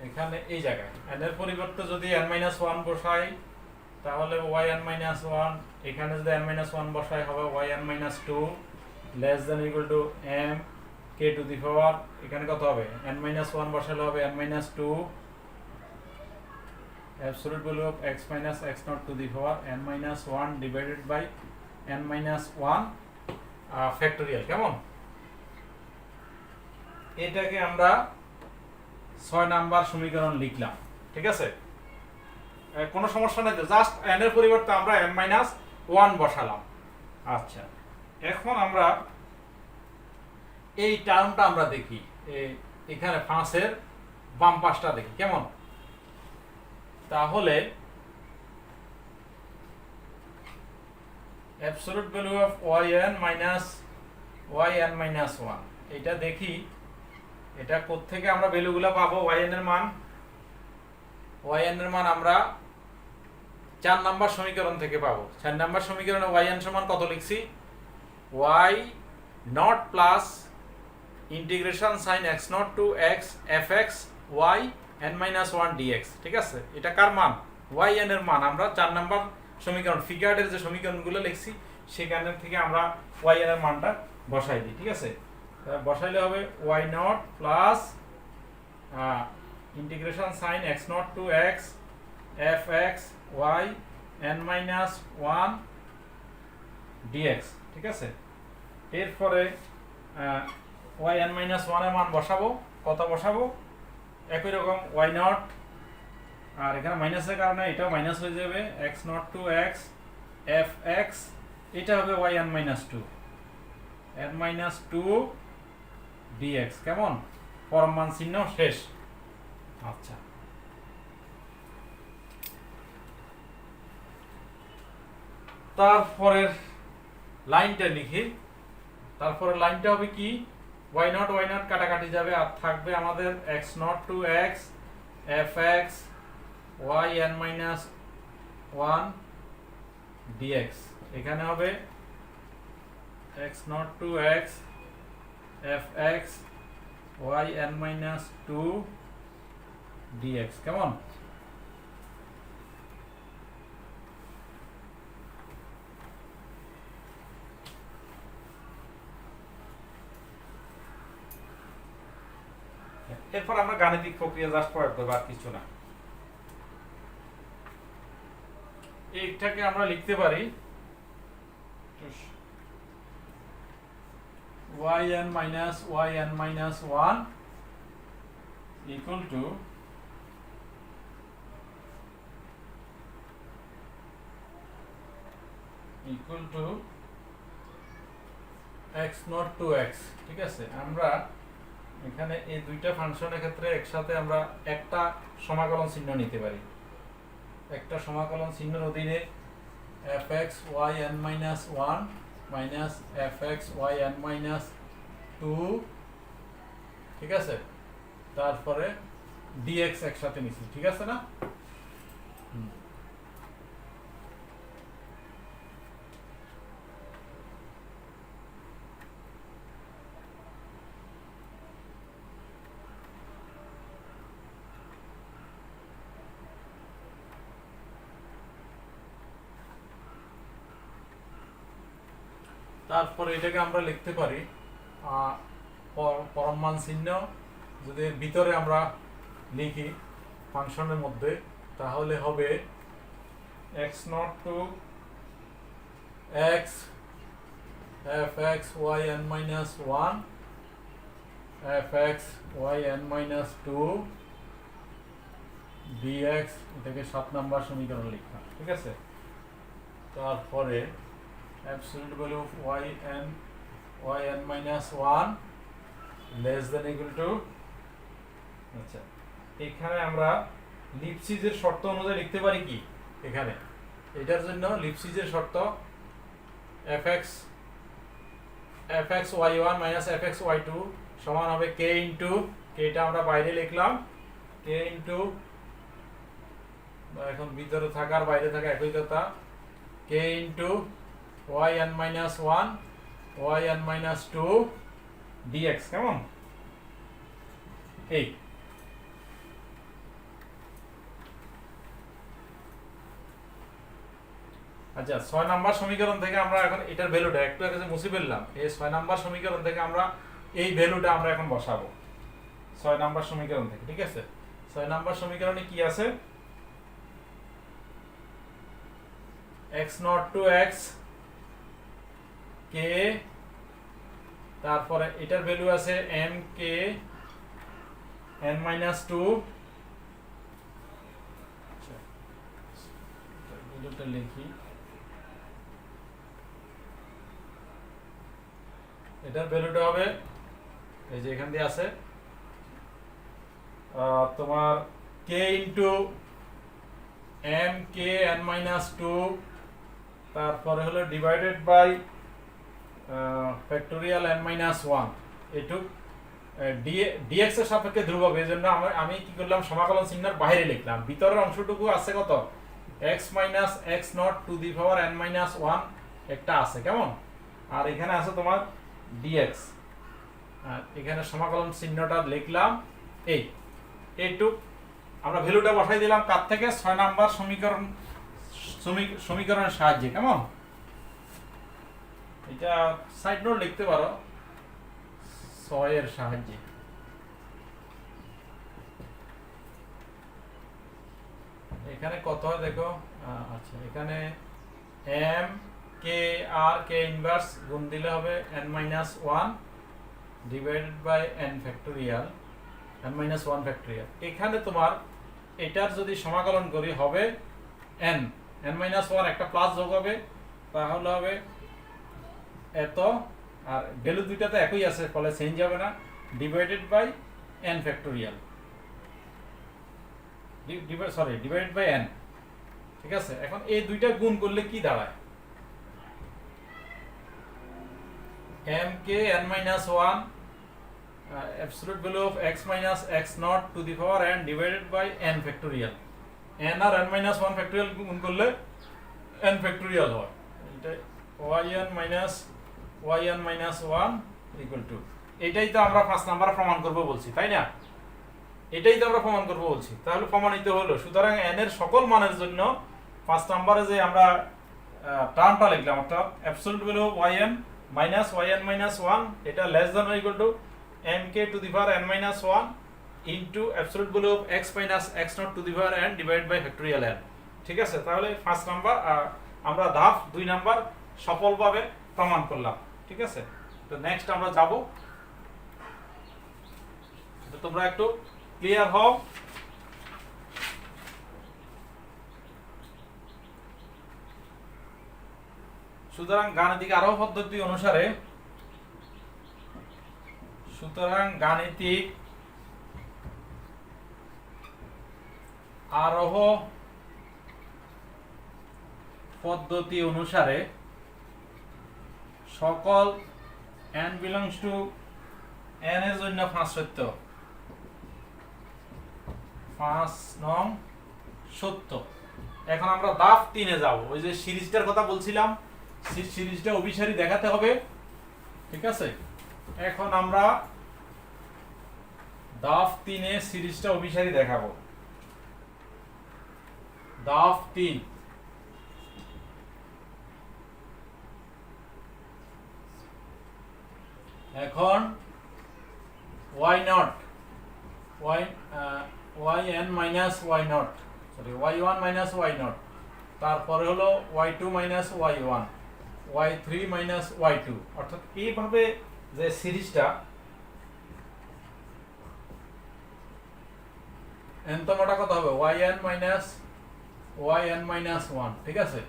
এখানে এই জায়গায় n এর পরিবর্তে যদি n-1 বসাই তাহলে yn-1, এখানে যদি n-1 বসাই হবে yn-2 less than equal to m k to the power, এখানে কত হবে? n-1 বসালে হবে n-2 absolute value of x - x0 to the power n-1 divided by n-1 factorial. কেমন? এটাকে আমরা 6 নাম্বার সমীকরণ লিখলাম। ঠিক আছে, কোনো সমস্যা নাই, জাস্ট n এর পরিবর্তে আমরা n-1 বসালাম। আচ্ছা, এখন আমরা এই টার্মটা আমরা দেখি, এখানে 5 এর বাম পাশটা দেখি। কেমন? তাহলে অ্যাবসলিউট ভ্যালু অফ yn-1 এটা দেখি, এটা কোত্থেকে আমরা ভ্যালুগুলো পাবো? yn এর মান আমরা 4 নাম্বার সমীকরণ থেকে পাবো। 4 নাম্বার সমীকরণে yn সমান কত লিখছি? y0 plus integration sin x0 to x fx y n-1 dx। ঠিক আছে, এটা কার মান? yn এর মান। আমরা 4 নাম্বার সমীকরণ ফিগারের যে সমীকরণগুলো লিখছি সেখান থেকে আমরা yn এর মানটা বসাই দিই। ঠিক আছে, বসাইলে হবে y0 plus integration sin x0 to x fx y n-1 dx। ঠিক আছে, এরপরে yn-1 এর মান বসাবো। কত বসাবো? একই রকম y0, আর এখানে মাইনাসের কারণে এটাও মাইনাস হয়ে যাবে, x0 টু x fx, এটা হবে yn-2 n-2 dx। কেমন? পরম মান চিহ্ন শেষ। আচ্ছা, তারপরের লাইনটা লিখি। তারপরের লাইনটা হবে কি? y0 কাটাকাটি যাবে, আর থাকবে আমাদের x0 to x fx y n-1 dx। এখানে হবে x0 to x fx yn minus 2 dx কেমন? এরপর আমরা গাণিতিক প্রক্রিয়া জাস্ট প্রয়োগ করব, আর কিছু না। এইটাকে আমরা লিখতে পারি yn minus 1 equal to x naught to x, ঠিক আছে? আমরা এখানে এই দুইটা ফাংশনের ক্ষেত্রে একসাথে আমরা একটা সমাকলন চিহ্ন নিতে পারি। একটা সমাকলন চিহ্নের অধীনে fx yn minus 1 minus fx yn minus 2, ঠিক আছে? তারপরে dx একসাথে নিছি, ঠিক আছে না? তারপরে এটাকে আমরা লিখতে পারি পরমান চিহ্ন যদি ভিতরে আমরা লিখি ফাংশনের মধ্যে, তাহলে হবে x naught to x fx yn minus 1 fx yn minus 2 dx, এটাকে 7 নাম্বার সমীকরণ লিখলাম, ঠিক আছে? তারপরে absolute value of yn minus 1 less than equal to, আচ্ছা এখানে আমরা লিপসিজের শর্ত অনুযায়ী লিখতে পারি কি? এখানে এটার জন্য লিপসিজের শর্ত fx y1 minus fx y2 সমান হবে k ইনটু, এটা আমরা বাইরে লিখলাম, k ইনটু, এখন ভিতরে থাকার বাইরে থাকা একই কথা, k into yn minus 1 yn minus 2 dx, কেমন? এই আচ্ছা 6 নাম্বার সমীকরণ থেকে আমরা এখন এটার ভ্যালুটা একটু আগে মুছে ফেললাম, এই 6 নাম্বার সমীকরণ থেকে আমরা এই ভ্যালুটা আমরা এখন বসাবো 6 নাম্বার সমীকরণ থেকে, ঠিক আছে? 6 নাম্বার সমীকরণে কি আছে? x naught to x k, তারপরে এটার ভ্যালু আছে m k n minus 2, আচ্ছা এটা লিখি, এটার ভ্যালুটা হবে এই যে এখান দিয়ে আছে তোমার k into m k n minus 2, তারপরে হলো divided by factorial n minus 1, এটুক dx এর সাপেক্ষে ধ্রুবক, এই জন্য আমি কি করলাম সমাকলন চিহ্নের বাইরে লিখলাম, ভিতরের অংশটুকু আছে কত x minus x naught to the power n minus 1 একটা আছে, কেমন? আর এখানে আছে তোমার dx, আর এখানে সমাকলন চিহ্নটা লিখলাম, এইটুক আমরা ভ্যালুটা বসাই দিলাম কার থেকে? 6 নাম্বার সমীকরণের সাহায্যে, কেমন? এটা সাইড নোট লিখতে পারো 6 এর সাহায্যে। এখানে কত হয় দেখো, আচ্ছা এখানে m k r k inverse গুণ দিলে হবে n minus 1 divided by n factorial n minus 1 factorial. এখানে তোমার এটার যদি সমাকলন করি হবে n minus 1 একটা প্লাস যোগ হবে, তাহলে হবে এত, আর ভ্যালু দুইটাতে একই আছে ফলে চেঞ্জ হবে না, divided by n factorial, divided by n, ঠিক আছে? এখন এই দুইটা গুণ করলে কি দাঁড়ায়? m k n minus 1 absolute value of x minus x naught to the power n divided by n factorial, n R n minus 1 factorial গুণ করলে n factorial হয়, এটা yn minus 1 equal to এটাই তো আমরা 5 নাম্বার প্রমাণ করব বলছি, তাই না? এটাই তো আমরা প্রমাণ করব বলছি, তাহলে প্রমাণিত হলো। সুতরাং n এর সকল মানের জন্য 5 নাম্বারে যে আমরা টার্মটা লিখলাম, অর্থাৎ absolute value yn minus yn minus 1 এটা less than or equal to mk to the power n minus 1 into absolute value of x minus x nought to the power n divide by factorial n। ঠিক আছে, তাহলে 5 নাম্বার আমরা ধাপ 2 নাম্বার সফলভাবে প্রমাণ করলাম। ঠিক আছে, তো নেক্সট আমরা যাব। তো তোমরা একটু ক্লিয়ার হও। সুতরাং গাণিতিক আরোহ পদ্ধতি অনুসারে সকল n belongs to n এর জন্য 5 সত্য, 5 নং সত্য। এখন আমরা ধাপ 3 এ যাব। ওই যে সিরিজটার কথা বলছিলাম, সিরিজটা অভিসারী দেখাতে হবে। ঠিক আছে, এখন আমরা ধাপ 3 এ সিরিজটা অভিসারী দেখাবো। ধাপ 3, এখন y not yn minus y not, sorry y1 minus y not, তারপরে হলো y2 minus y1, y3 minus y2, অর্থাৎ এইভাবে যে সিরিজটা এনতমটা কত হবে yn মাইনাস 1। ঠিক আছে,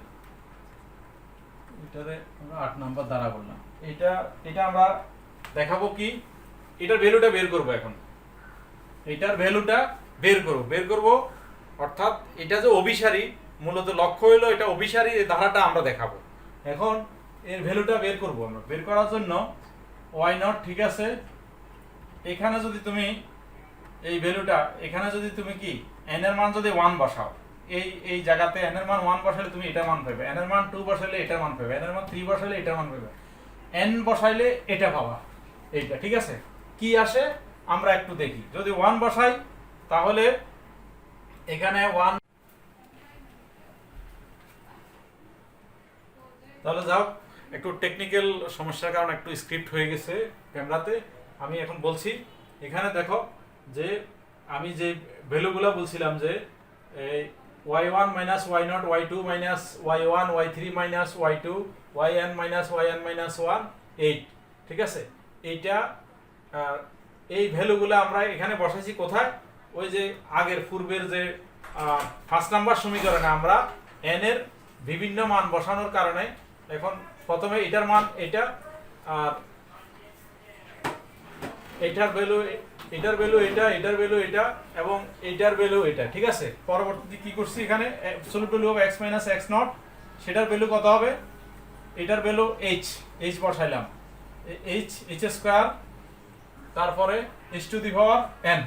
এটারে আমরা 8 নাম্বার দ্বারা বললাম। এটা আমরা দেখাবো কি, এটার ভ্যালুটা বের করব। এখন এটার ভ্যালুটা বের করব, অর্থাৎ এটা যে অভিসারী, মূলত লক্ষ্য হলো এটা অভিসারী, এই ধারাটা আমরা দেখাবো। এখন এর ভ্যালুটা বের করব আমরা। বের করার জন্য y নট, ঠিক আছে, এখানে যদি তুমি এই ভ্যালুটা, এখানে যদি তুমি কি n এর মান যদি 1 বসাও, এই জায়গাতে n এর মান 1 বসালে তুমি এটা মান পাবে, n এর মান 2 বসালে এটা মান পাবে, n এর মান 3 বসালে এটা মান পাবে, n বসাইলে এটা পাবা এইটা। ঠিক আছে, কি আসে আমরা একটু দেখি। যদি 1 বসাই তাহলে এখানে 1, তাহলে যাও, একটু টেকনিক্যাল সমস্যার কারণে একটু স্ক্রিপ্ট হয়ে গেছে ক্যামেরাতে। আমি এখন বলছি, এখানে দেখো যে আমি যে ভ্যালুগুলো বলছিলাম যে y1 minus y not, y2 minus y1, y3 minus y2, yn minus 1, 8। ঠিক আছে, এইটা এই ভ্যালুগুলো আমরা এখানে বসাইছি কোথায়, ওই যে আগের পূর্বের যে 5 নাম্বার সমীকরণে আমরা n এর বিভিন্ন মান বসানোর কারণে এখন প্রথমে এটার মান এটা, আর এটার ভ্যালু এটা, এটার ভ্যালু এটা, এবং এটার ভ্যালু এটা। ঠিক আছে, পরবর্তীতে কি করছি, এখানে absolute value of x minus x not, সেটার ভ্যালু কত হবে, এটার ভ্যালু h বসাইলাম, h স্কয়ার, তারপরে h to the power n।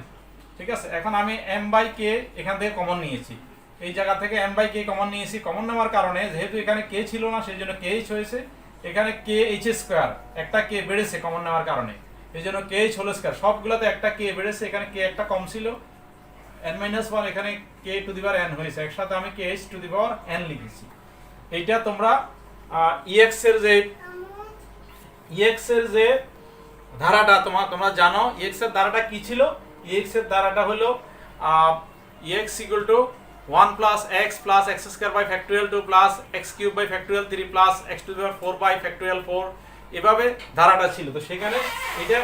ঠিক আছে, এখন আমি m বাই k এখান থেকে কমন নিয়েছি, এই জায়গা থেকে m বাই k কমন নিয়েছি। কমন নেওয়ার কারণে যেহেতু এখানে k ছিল না, সেই জন্য kh হয়েছে, এখানে kh স্কয়ার, একটা k বেড়েছে কমন নেওয়ার কারণে, এই জন্য kh হোল স্কয়ার, সবগুলোতে একটা k বেড়েছে, এখানে k একটা কম ছিল, n মাইনাস 1, এখানে k to the power n হয়েছে, একসাথে আমি kh to the power n লিখেছি। এইটা তোমরা ex এর যে ধারাটা তোমরা জানো, ex এর ধারাটা কি ছিল, ex এর ধারাটা হলো ex equal to 1 plus x plus x square by factorial 2 plus x cube by factorial 3 plus x to the power 4 by factorial 4, এভাবে ধারাটা ছিল। তো সেখানে এটা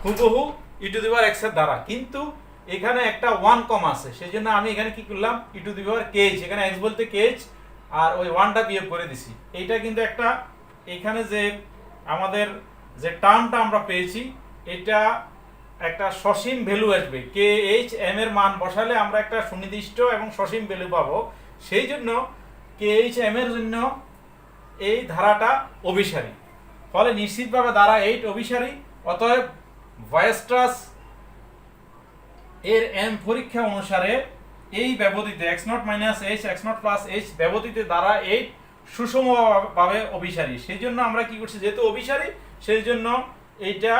হুবহু e টু দি পাওয়ার x এর ধারা, কিন্তু এখানে একটা 1 কম আছে, সেজন্য আমি এখানে কি করলাম, e টু দি পাওয়ার kh, এখানে x বলতে kh, আর ওই 1টা বিয়োগ করে দিছি। এইটা কিন্তু একটা, এখানে যে আমাদের যে টার্মটা আমরা পেয়েছি, এটা একটা সসীম ভ্যালু আসবে, kh m এর মান বসালে আমরা একটা সুনির্দিষ্ট এবং সসীম ভ্যালু পাবো। সেই জন্য kh m এর জন্য এই ধারাটা অভিসারী, ফলে নিশ্চিতভাবে ধারা 8 অভিসারী। অতএব ওয়েস্ট্রাস এর m পরীক্ষা অনুসারে এই ব্যবধিতে x not minus h, x not plus h ব্যবধিতে ধারা 8 সুষমভাবে অভিসারী। সেই জন্য আমরা কি করছি, যেহেতু অভিসারী, সেই জন্য এইটা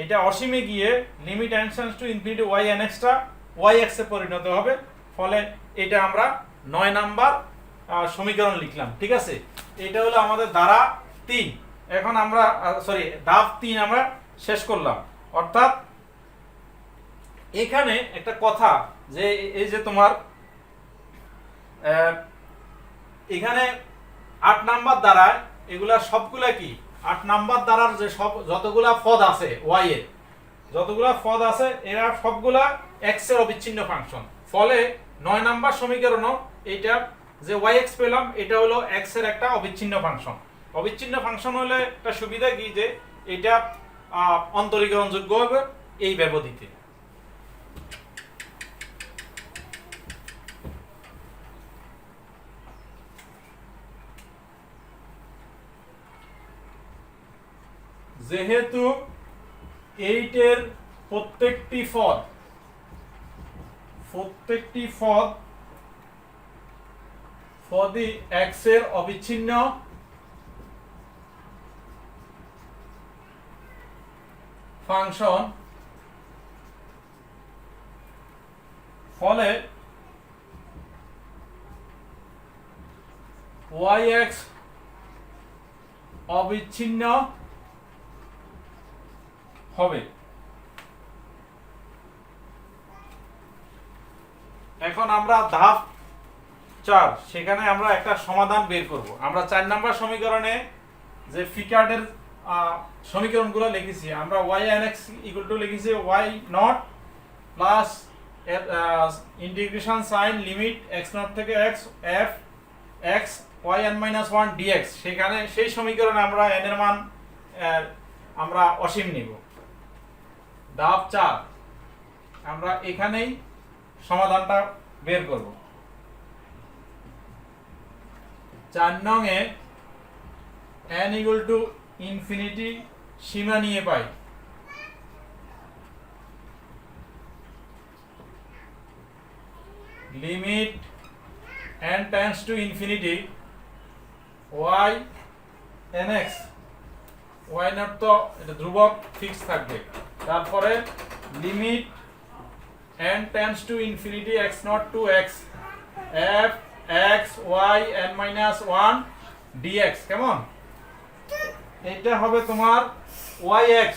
এটা অসীমে গিয়ে limit tends to infinity y n এক্সটা ওয়াই এক্স এ পরিণত হবে, ফলে এটা আমরা 9 নাম্বার সমীকরণ লিখলাম। ঠিক আছে, এটা হলো আমাদের ধারা 3। এখন আমরা ধাপ 3 আমরা শেষ করলাম। অর্থাৎ এখানে একটা কথা যে এই যে তোমার এখানে 8 নাম্বার দ্বারায় এগুলা সবগুলা কি 8 নাম্বার দ্বারার যে সব যতগুলা পদ আছে ওয়াই এর যতগুলা পদ আছে এরা সবগুলা এক্স এর অবিচ্ছিন্ন ফাংশন। ফলে 9 নাম্বার সমীকরণও এটা যে ওয়াই এক্স পেলাম এটা হলো এক্স এর একটা অবিচ্ছিন্ন ফাংশন। অবিচ্ছিন্ন ফাংশন হলে একটা সুবিধা কি যে এটা অন্তরীকরণযোগ্য হবে এই ব্যবধিতে। যেহেতু 8 এর প্রত্যেকটি পদই x এর অবিচ্ছিন্ন ফাংশন, ফলে yx অবিচ্ছিন্ন হবে। এখন আমরা ধাপ 4 সেখানে আমরা একটা সমাধান বের করব। আমরা 4 নাম্বার সমীকরণে যে ফিকার্ডের সমীকরণগুলো লিখেছি, আমরা y(n(x) = লিখেছি y0 plus integration sign limit x0 থেকে x f x yn-1 dx। সেখানে সেই সমীকরণে আমরা n এর মান আমরা অসীম নিব। ধাপ 4 আমরা এখানেই সমাধানটা বের করব। 4 নং এ n = সীমা নিয়ে পাই limit n tends to infinity y nx y0 তো এটা ধ্রুবক ফিক্স থাকবে, তারপরে limit n tends to infinity x0 to x f x y n-1 dx। কেমন? এটা হবে তোমার yx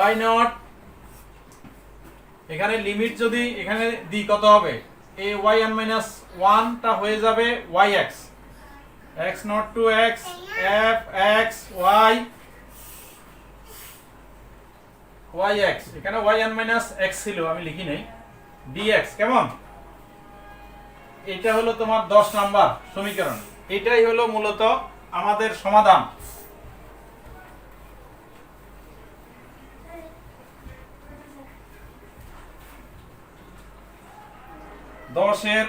y0 এখানে লিমিট যদি এখানে দিই কত হবে, এই yn-1 টা হয়ে যাবে yx x0 to x f x y yx, এখানে yn-x ছিল আমি লিখি নাই, dx। কেমন? এটা হলো তোমার 10 নাম্বার সমীকরণ। এটাই হলো মূলত আমাদের সমাধান। দশের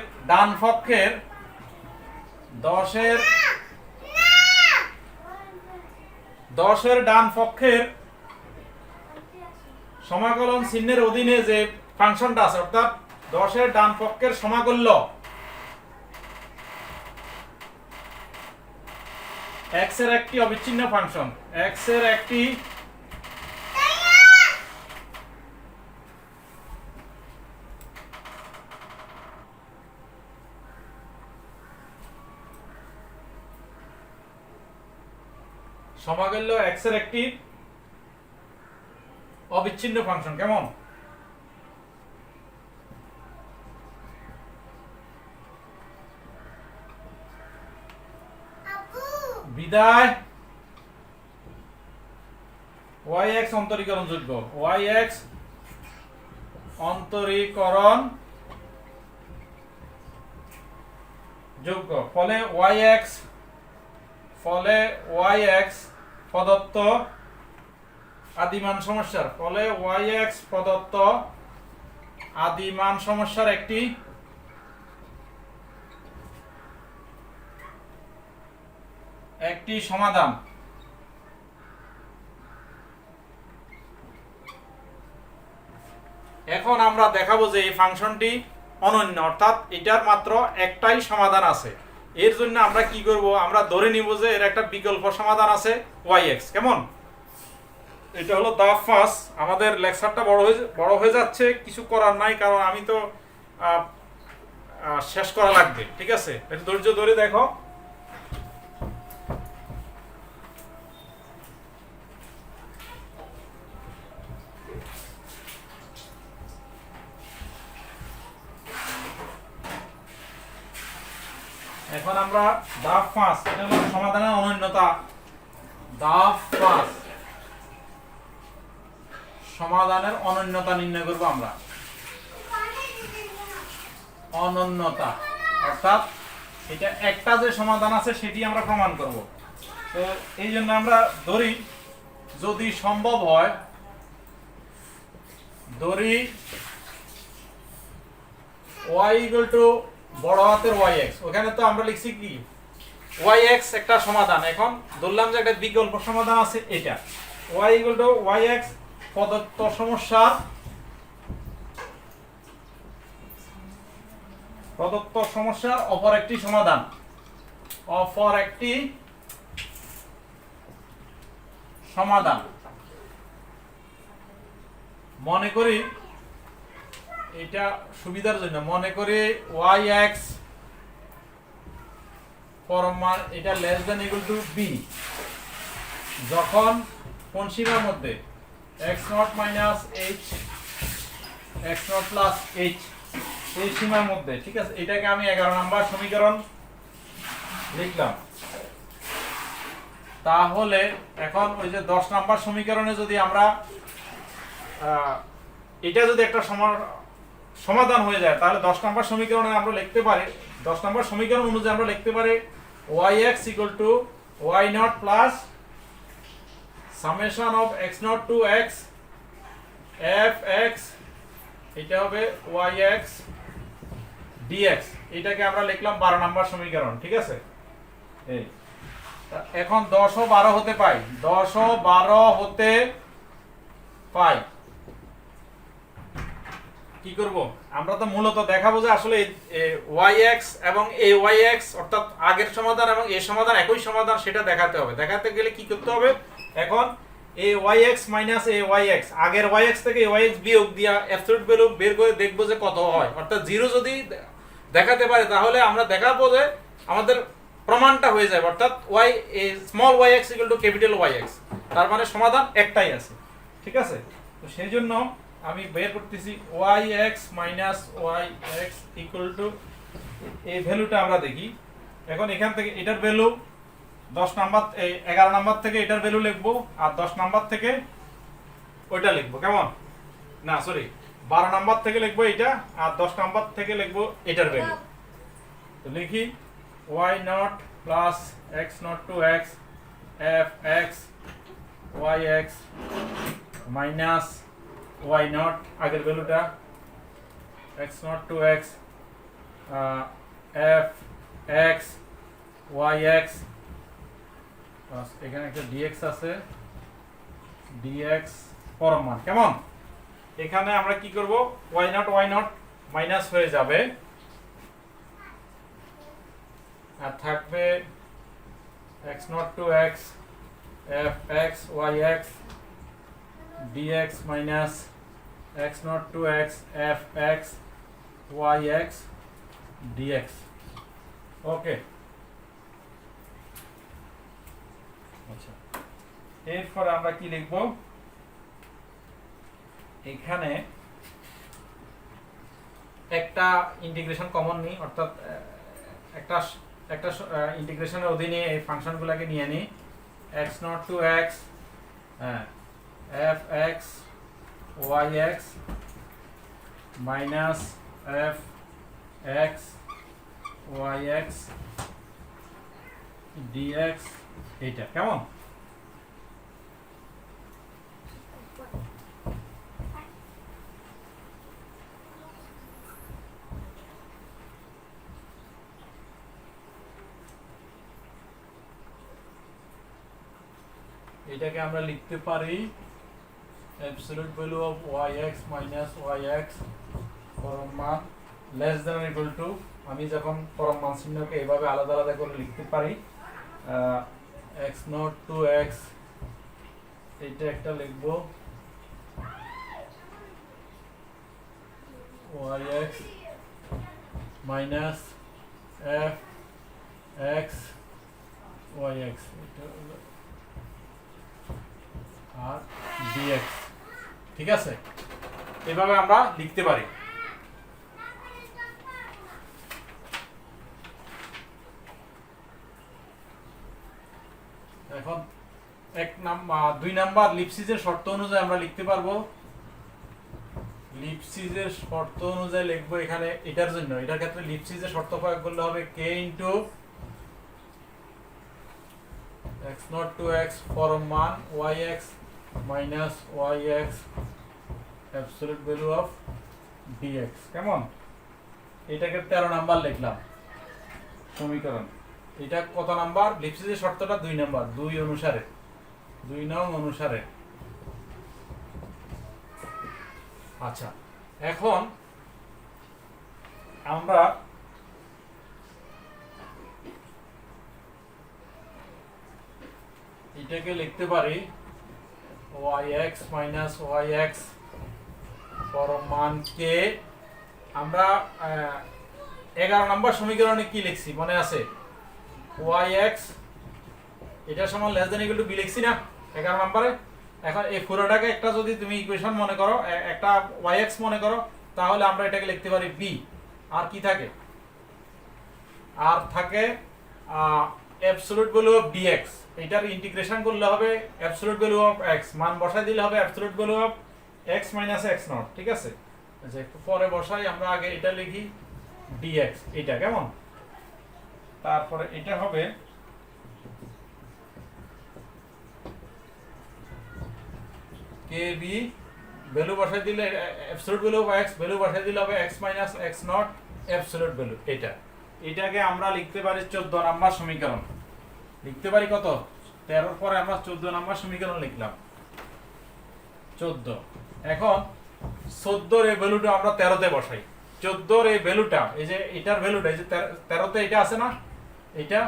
ডান পক্ষের সমাকলন চিহ্নের অধীনে যে ফাংশনটা আছে, অর্থাৎ 10 এর ডান পক্ষের সমাকল্য x এর একটি অবিচ্ছিন্ন ফাংশন, x এর একটি সমাকল্য x এর একটি অবিচ্ছিন্ন ফাংশন। কেমন? বিদায় yx অন্তরীকরণ যোগ্য, yx অন্তরীকরণ যোগ্য, ফলে yx প্রদত্ত আদিমান সমস্যার একটি সমাধান। এখন আমরা দেখাবো যে এই ফাংশনটি অনন্য, অর্থাৎ এটার মাত্র একটাই সমাধান আছে। এর জন্য আমরা কি করব, আমরা ধরে নিব যে এর একটা বিকল্প সমাধান আছে yx। কেমন? এটা হলো দা ফার্স্ট। আমাদের লেকচারটা বড় হয়ে যাচ্ছে, কিছু করার নাই, কারণ আমি তো শেষ করা লাগবে। ঠিক আছে, একটু ধৈর্য ধরে দেখো। এখন আমরা দা ফার্স্ট, এটা হলো সমাধানের অনন্যতা। দা ফার্স্ট সমাধানের অনন্যতা নির্ণয় করব আমরা। অনন্যতা অর্থাৎ এটা একটা যে সমাধান আছে সেটি আমরা প্রমাণ করব। তো এই জন্য আমরা ধরি, যদি সম্ভব হয়, ধরি y ইকুয়াল টু বড় হাতের yx। ওখানে তো আমরা লিখছি কি yx একটা সমাধান। এখন ধরলাম যে একটা বিকল্প সমাধান আছে এটা, y ইকুয়াল টু yx প্রদত্ত সমস্যার অপর একটি সমাধান। অপর একটি সমাধান মনে করি, এটা সুবিধার জন্য মনে করি yx পরমান এটা less than equal two b, যখন কোন সীমার মধ্যে x0 h x0 h এই সীমার মধ্যে। ঠিক আছে, এটাকে আমি 11 নম্বর সমীকরণ লিখলাম। তাহলে এখন ওই যে 10 নম্বর সমীকরণে যদি আমরা এটা যদি একটা সমাধান হয়ে যায়, তাহলে 10 নম্বর সমীকরণে আমরা লিখতে পারি, 10 নম্বর সমীকরণ অনুযায়ী আমরা লিখতে পারি yx equal to y0 plus summation of x0 to x fx, এটা হবে yx dx। এটাকে আমরা লিখলাম 12 নম্বর সমীকরণ। ঠিক আছে, এই এখন 10 ও 12 হতে পাই, 10 ও 12 হতে পাই। কি করব, আমরা তো মূলত দেখাবো যে আসলে yx এবং ayx অর্থাৎ আগের সমাধান এবং এই সমাধান একই সমাধান, সেটা দেখাতে হবে। দেখাতে গেলে কি করতে হবে, এখন ayx মাইনাস ayx, আগের yx থেকে ayx বিয়োগ দিয়া অ্যাবসলিউট ভ্যালু বের করে দেখব যে কত হয়। অর্থাৎ 0 যদি দেখাতে পারে তাহলে আমরা দেখাবো যে আমাদের প্রমাণটা হয়ে যাবে, অর্থাৎ small yx equal to capital yx, তার মানে সমাধান একটাই আছে। ঠিক আছে, তো সেই জন্য আমি বের করতেছি yx minus yx equal to, এই ভ্যালুটা আমরা দেখি। এখন এখান থেকে এটার ভ্যালু 10 নাম্বার 11 নাম্বার থেকে এটার ভ্যালু লিখবো, আর 10 নাম্বার থেকে ওইটা লিখবো। কেমন? না সরি, 12 নাম্বার থেকে লিখবো এটা, আর 10 নাম্বার থেকে লিখবো এটার ভ্যালু। তো লিখি y0 plus x0 to x fx yx minus y0 আগের ভ্যালুটা x0 to x fx yx, এখানে একটা dx আছে, dx পরম মান। কেমন? এখানে আমরা কি করব, y0 মাইনাস হয়ে যাবে, আর থাকবে x0 to x fx yx dx minus x0 to x fx yx dx। ওকে, আচ্ছা, এরপর আমরা কি লিখব, এখানে একটা ইন্টিগ্রেশন কমন নিই, অর্থাৎ একটা ইন্টিগ্রেশনের অধীনে এই ফাংশনগুলোকে নিয়ে নিই। x0 to x fx yx minus fx yx dx, এইটা। কেমন? এটাকে আমরা লিখতে পারি absolute value of yx minus yx পরম মান less than or equal two, আমি যখন পরম মান চিহ্নকে এভাবে আলাদা আলাদা করে লিখতে পারি, এক্স নট টু এক্স, এইটা একটা লিখবো y x minus f x y x, আর ডিএক্স। ঠিক আছে, এভাবে আমরা লিখতে পারি। এখন 2 নাম্বার লিপসিজের শর্ত অনুযায়ী আমরা লিখতে পারবো, লিপসিজের শর্ত অনুযায়ী লিখবো এখানে এটার জন্য, এটার ক্ষেত্রে লিপসিজের শর্ত প্রয়োগ করলে হবে k into x nought to x পরম মান yx minus yx absolute value of dx। কেমন? এটাকে 13 নাম্বার লিখলাম সমীকরণ। এটা কত নাম্বার? লিপসিজের শর্তটা 2 নাম্বার, 2 অনুসারে, 2 নং অনুসারে। আচ্ছা, এখন আমরা এটাকে লিখতে পারি yx মাইনাস yx পরম মান কে। আমরা 11 নম্বর সমীকরণে কি লিখছি মনে আছে? yx এটা সমান less than equal two b লিখছি না 11 নম্বরে। এখন এই পুরোটাকে একটা যদি তুমি ইকুয়েশন মনে করো, একটা yx মনে করো, তাহলে আমরা এটাকে লিখতে পারি b। আর কি থাকে? আর থাকে অ্যাবসলিউট ভ্যালু অফ dx। এটার ইন্টিগ্রেশন করলে হবে অ্যাবসলিউট ভ্যালু অফ x, মান বসাই দিলে হবে absolute value of x minus x not. ঠিক আছে, আচ্ছা একটু পরে বসাই, আমরা আগে এটা লিখি dx, এটা কেমন? তারপরে এটা হবে kb, ভ্যালু বসাই দিলে absolute value of x, value বসাই দিলে হবে x minus x not absolute value. এটাকে আমরা লিখতে পারি 14 নাম্বার সমীকরণ। লিখতে পারি কত? 13 পরে আমরা 14 নাম্বার সমীকরণ লিখলাম 14। এখন 14 এর ভ্যালুটা আমরা 13 তে বসাই। 14 এর ভ্যালুটা, এই যে এটার ভ্যালুটা, এই যে 13 তে এটা আছে না, এটা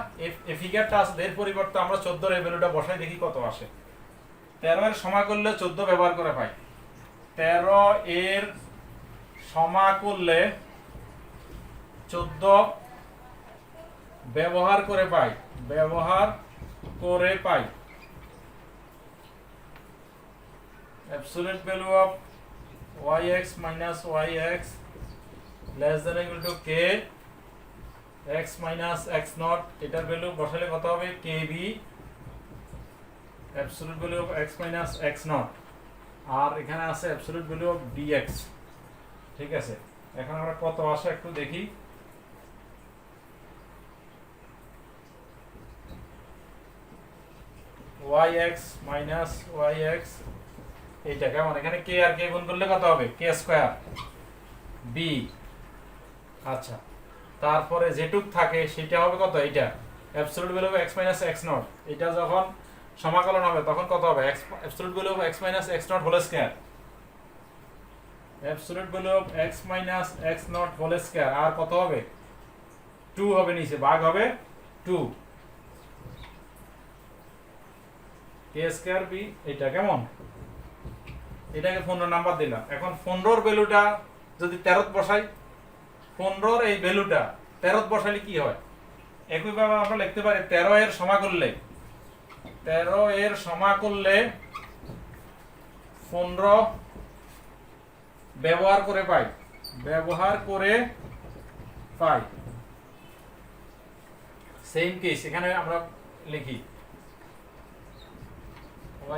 এই ফিগারটা আছে, এর পরিবর্তে আমরা 14 এর ভ্যালুটা বসাই, দেখি কত আসে। 13 এর সমা করলে 14 ব্যবহার করে পাই। 13 এর সমা করলে 14 ব্যবহার করে পাই, absolute value of yx minus yx less than or equal to k x minus x naught, এটার ভ্যালু বসালে কত হবে? kb absolute value of x minus x naught, আর এখানে আছে absolute value of dx। ঠিক আছে, এখন আমরা কত আসে একটু দেখি। yx minus yx, এইটা কেমন? এখানে k আর k গুণ করলে কত হবে? k square b। আচ্ছা, তারপরে যেটুক থাকে সেটা হবে কত? এইটা absolute value of x minus x naught, এটা যখন সমাকলন হবে তখন কত হবে? Absolute value of x minus x not whole square, absolute value of x minus x not whole square, আর কত হবে? 2 হবে, নিচে ভাগ হবে 2 k স্কয়ার b। এটা কেমন? এটাকে 15 নাম্বার দিলাম। এখন 15 এর ভ্যালুটা যদি 13 বসাই, 15 এই ভ্যালুটা 13 বসালে কি হয়? একইভাবে আমরা লিখতে পারি 13 এর সমা করলে, 15 ব্যবহার করে পাই, সেম কেস এখানে আমরা লিখি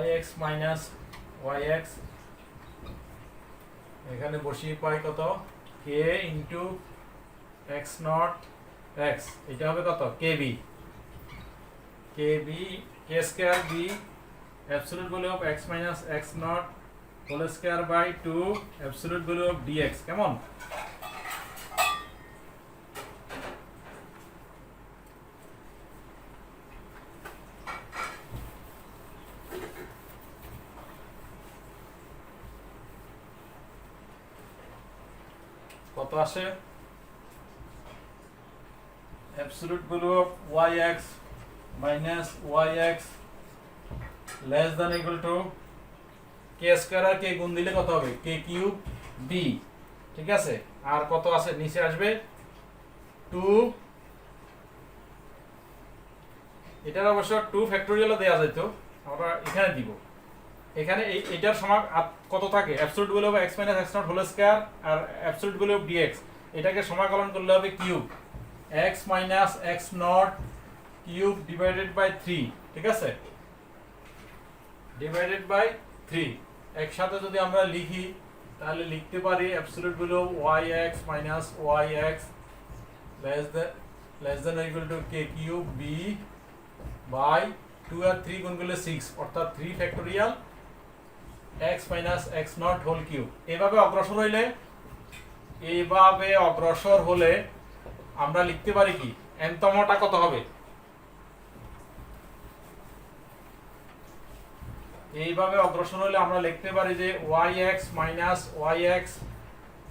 yx মাইনাস yx, এখানে বসিয়ে পাই কত? k into x nought x, এটা হবে কত? kb k square b absolute value of x minus x not whole square by 2 absolute value of dx। কেমন? কত আসে? absolute value of yx minus yx less than equal to k square আর k গুণ দিলে কত হবে k কিউব b, ঠিক আছে। আর কত আছে নিচে আসবে 2, এটার অবশ্য 2 ফ্যাক্টোরিয়ালও দেয়া যেত, আমরা এখানে দিব। এখানে এটার সমান কত থাকে absolute value of x - x not whole square আর অ্যাবসলিউট ভ্যালু অফ dx, এটাকে সমাকলন করলে হবে cube x - x nought cube divided by 3, ঠিক আছে, ডিভাইডেড বাই 3। একসাথে যদি আমরা লিখি তাহলে লিখতে পারি absolute value of yx minus yx less than or equal to k cube b by 2 আর 3 গুণ করলে 6, অর্থাৎ 3 factorial x minus x not whole cube. এভাবে অগ্রসর হলে আমরা লিখতে পারি কি nতমটা কত হবে, এইভাবে অগ্রসর হলে আমরা লিখতে পারি যে yx minus yx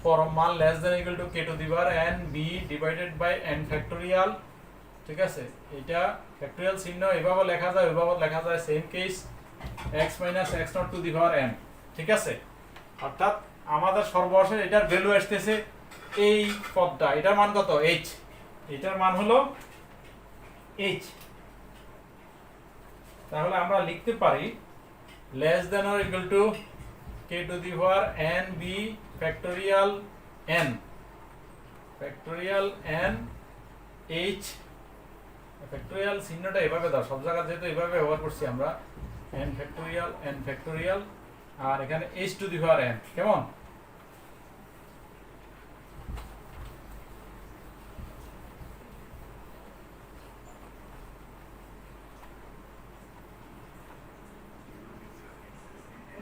ফরম মান less than or equal to k to the power n b divided by n factorial, ঠিক আছে। এটা ফ্যাক্টোরিয়াল চিহ্ন এভাবে লেখা যায়, ওইভাবে লেখা যায়, same case x minus x nought to the power n, ঠিক আছে। অর্থাৎ আমাদের সর্বশেষ এটার ভ্যালু আসতেছে এই পদটা, এটার মান কত h, এটার মান হলো h। তাহলে আমরা লিখতে পারি less than or equal to k to the power n b factorial n h factorial চিহ্নটা এভাবে দাও, সব জায়গা যেহেতু এভাবে ব্যবহার করছি আমরা, n ফ্যাক্টোরিয়াল আর এখানে h to the power n, কেমন।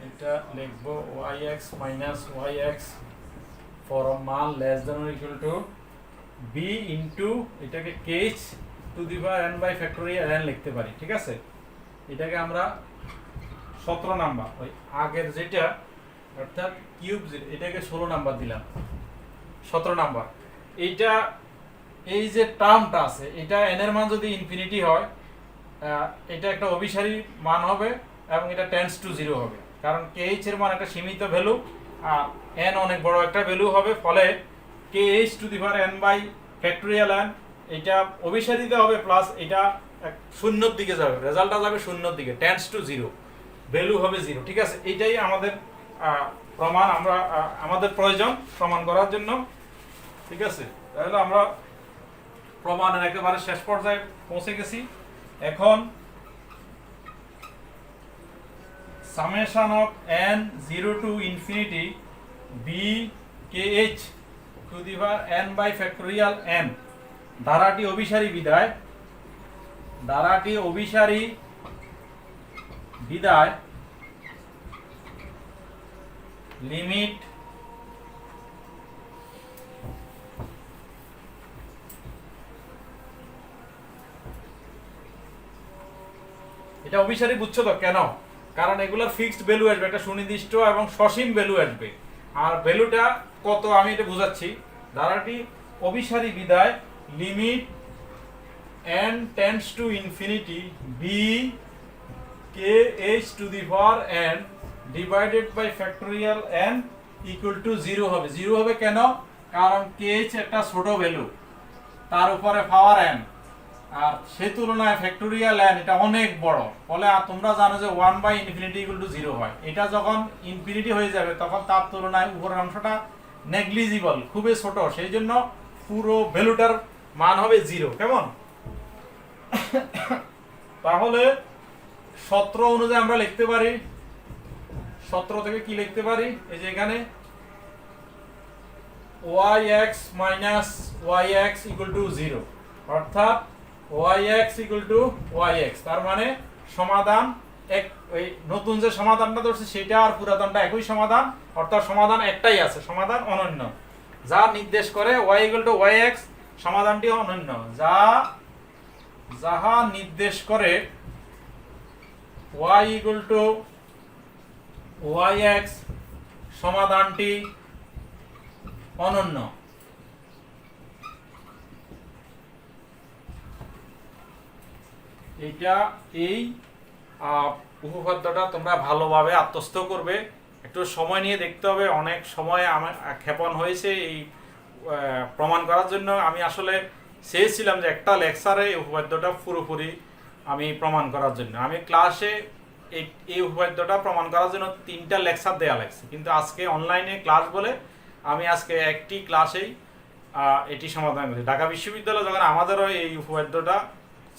এটা লিখবো yx minus yx ফরম মান less than or equal to b into এটাকে k to the power n by factorial n লিখতে পারি, ঠিক আছে। এটাকে আমরা 17 নাম্বার, ওই আগের যেটা অর্থাৎ কিউব, এটাকে 16 নাম্বার দিলাম, 17 নাম্বার। এইটা এই যে টার্মটা আছে, এটা n এর মান যদি ইনফিনিটি হয় এটা একটা অভিসারী মান হবে এবং এটা টেন্ডস টু 0 হবে, কারণ kh এর মান একটা সীমিত ভ্যালু আর n অনেক বড় একটা ভ্যালু হবে, ফলে kh to the power n by factorial n এটা অভিসারীতে হবে, প্লাস এটা শূন্যর দিকে যাবে, রেজাল্টটা যাবে শূন্যর দিকে, টেন্ডস টু 0, ভ্যালু হবে 0, ঠিক আছে। এটাই আমাদের প্রমাণ, আমরা আমাদের প্রয়োজন প্রমাণ করার জন্য, ঠিক আছে। তাহলে আমরা প্রমাণের একেবারে শেষ পর্যায়ে পৌঁছে গেছি। এখন summation of n 0 to infinity b kh to the power n by factorial n ধারাটি অভিসারী বিদায় লিমিট এটা অভিসারী বুঝছো তো কেন, কারণ এগুলোর ফিক্সড ভ্যালু আসবে, একটা সুনির্দিষ্ট এবং সসীম ভ্যালু আসবে, আর ভ্যালুটা কত আমি এটা বুঝাচ্ছি। ধারাটি অভিসারী বিদায় limit n tends to infinity b kh to the power n divided by factorial n equal to 0 হবে। 0 হবে কেন, কারণ kh একটা ছোট ভ্যালু, তার উপরে পাওয়ার n, আর সেই তুলনায় ফ্যাক্টোরিয়াল n এটা অনেক বড়, ফলে তোমরা জানো যে 1 বাই ইনফিনিটি ইকুয়াল টু 0 হয়। এটা যখন ইনফিনিটি হয়ে যাবে তখন তার তুলনায় উপরের অংশটা নেগলিজিবল, খুবই ছোট, সেই জন্য পুরো ভ্যালুটার মান হবে 0, কেমন। তাহলে 17 অনুযায়ী আমরা লিখতে পারি, 17 থেকে কি লিখতে পারি, এই যে এখানে yx minus yx equal to 0, অর্থাৎ yx equal to yx, তার মানে সমাধান এক, ওই নতুন যে সমাধানটা ধরছে সেটা আর পুরাতনটা একই সমাধান, অর্থাৎ সমাধান একটাই আছে, সমাধান অনন্য, যা নির্দেশ করে y equal to yx, সমাধানটি অনন্য, যাহা নির্দেশ করে y equal to yx, সমাধানটি অনন্য। এইটা এই উপপাদ্যটা তোমরা ভালোভাবে আত্মস্থ করবে, একটু সময় নিয়ে দেখতে হবে। অনেক সময় আমার ক্ষেপণ হয়েছে এই প্রমাণ করার জন্য। আমি আসলে চেয়েছিলাম যে একটা লেকচারে এই উপপাদ্যটা পুরোপুরি আমি প্রমাণ করার জন্য, আমি ক্লাসে এই উপপাদ্যটা প্রমাণ করার জন্য 3টা লেকচার দেওয়া লাগছে, কিন্তু আজকে অনলাইনে ক্লাস বলে আমি আজকে একটি ক্লাসেই এটি সমাধান করেছি। ঢাকা বিশ্ববিদ্যালয় যখন আমাদেরও এই উপপাদ্যটা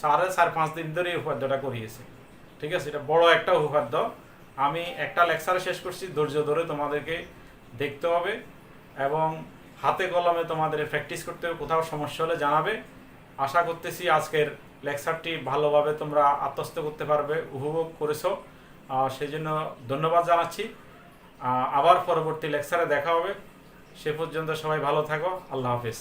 4.5 দিন ধরে এই উপপাদ্যটা করিয়েছে, ঠিক আছে। এটা বড় একটা উপপাদ্য, আমি একটা লেকচারে শেষ করছি। ধৈর্য ধরে তোমাদেরকে দেখতে হবে এবং হাতে কলমে তোমাদের প্র্যাকটিস করতে হবে। কোথাও সমস্যা হলে জানাবে। আশা করতেছি আজকের লেকচারটি ভালোভাবে তোমরা আত্মস্থ করতে পারবে, উপভোগ করেছো, সেই জন্য ধন্যবাদ জানাচ্ছি। আবার পরবর্তী লেকচারে দেখা হবে। সে পর্যন্ত সবাই ভালো থাকো। আল্লাহ হাফেজ।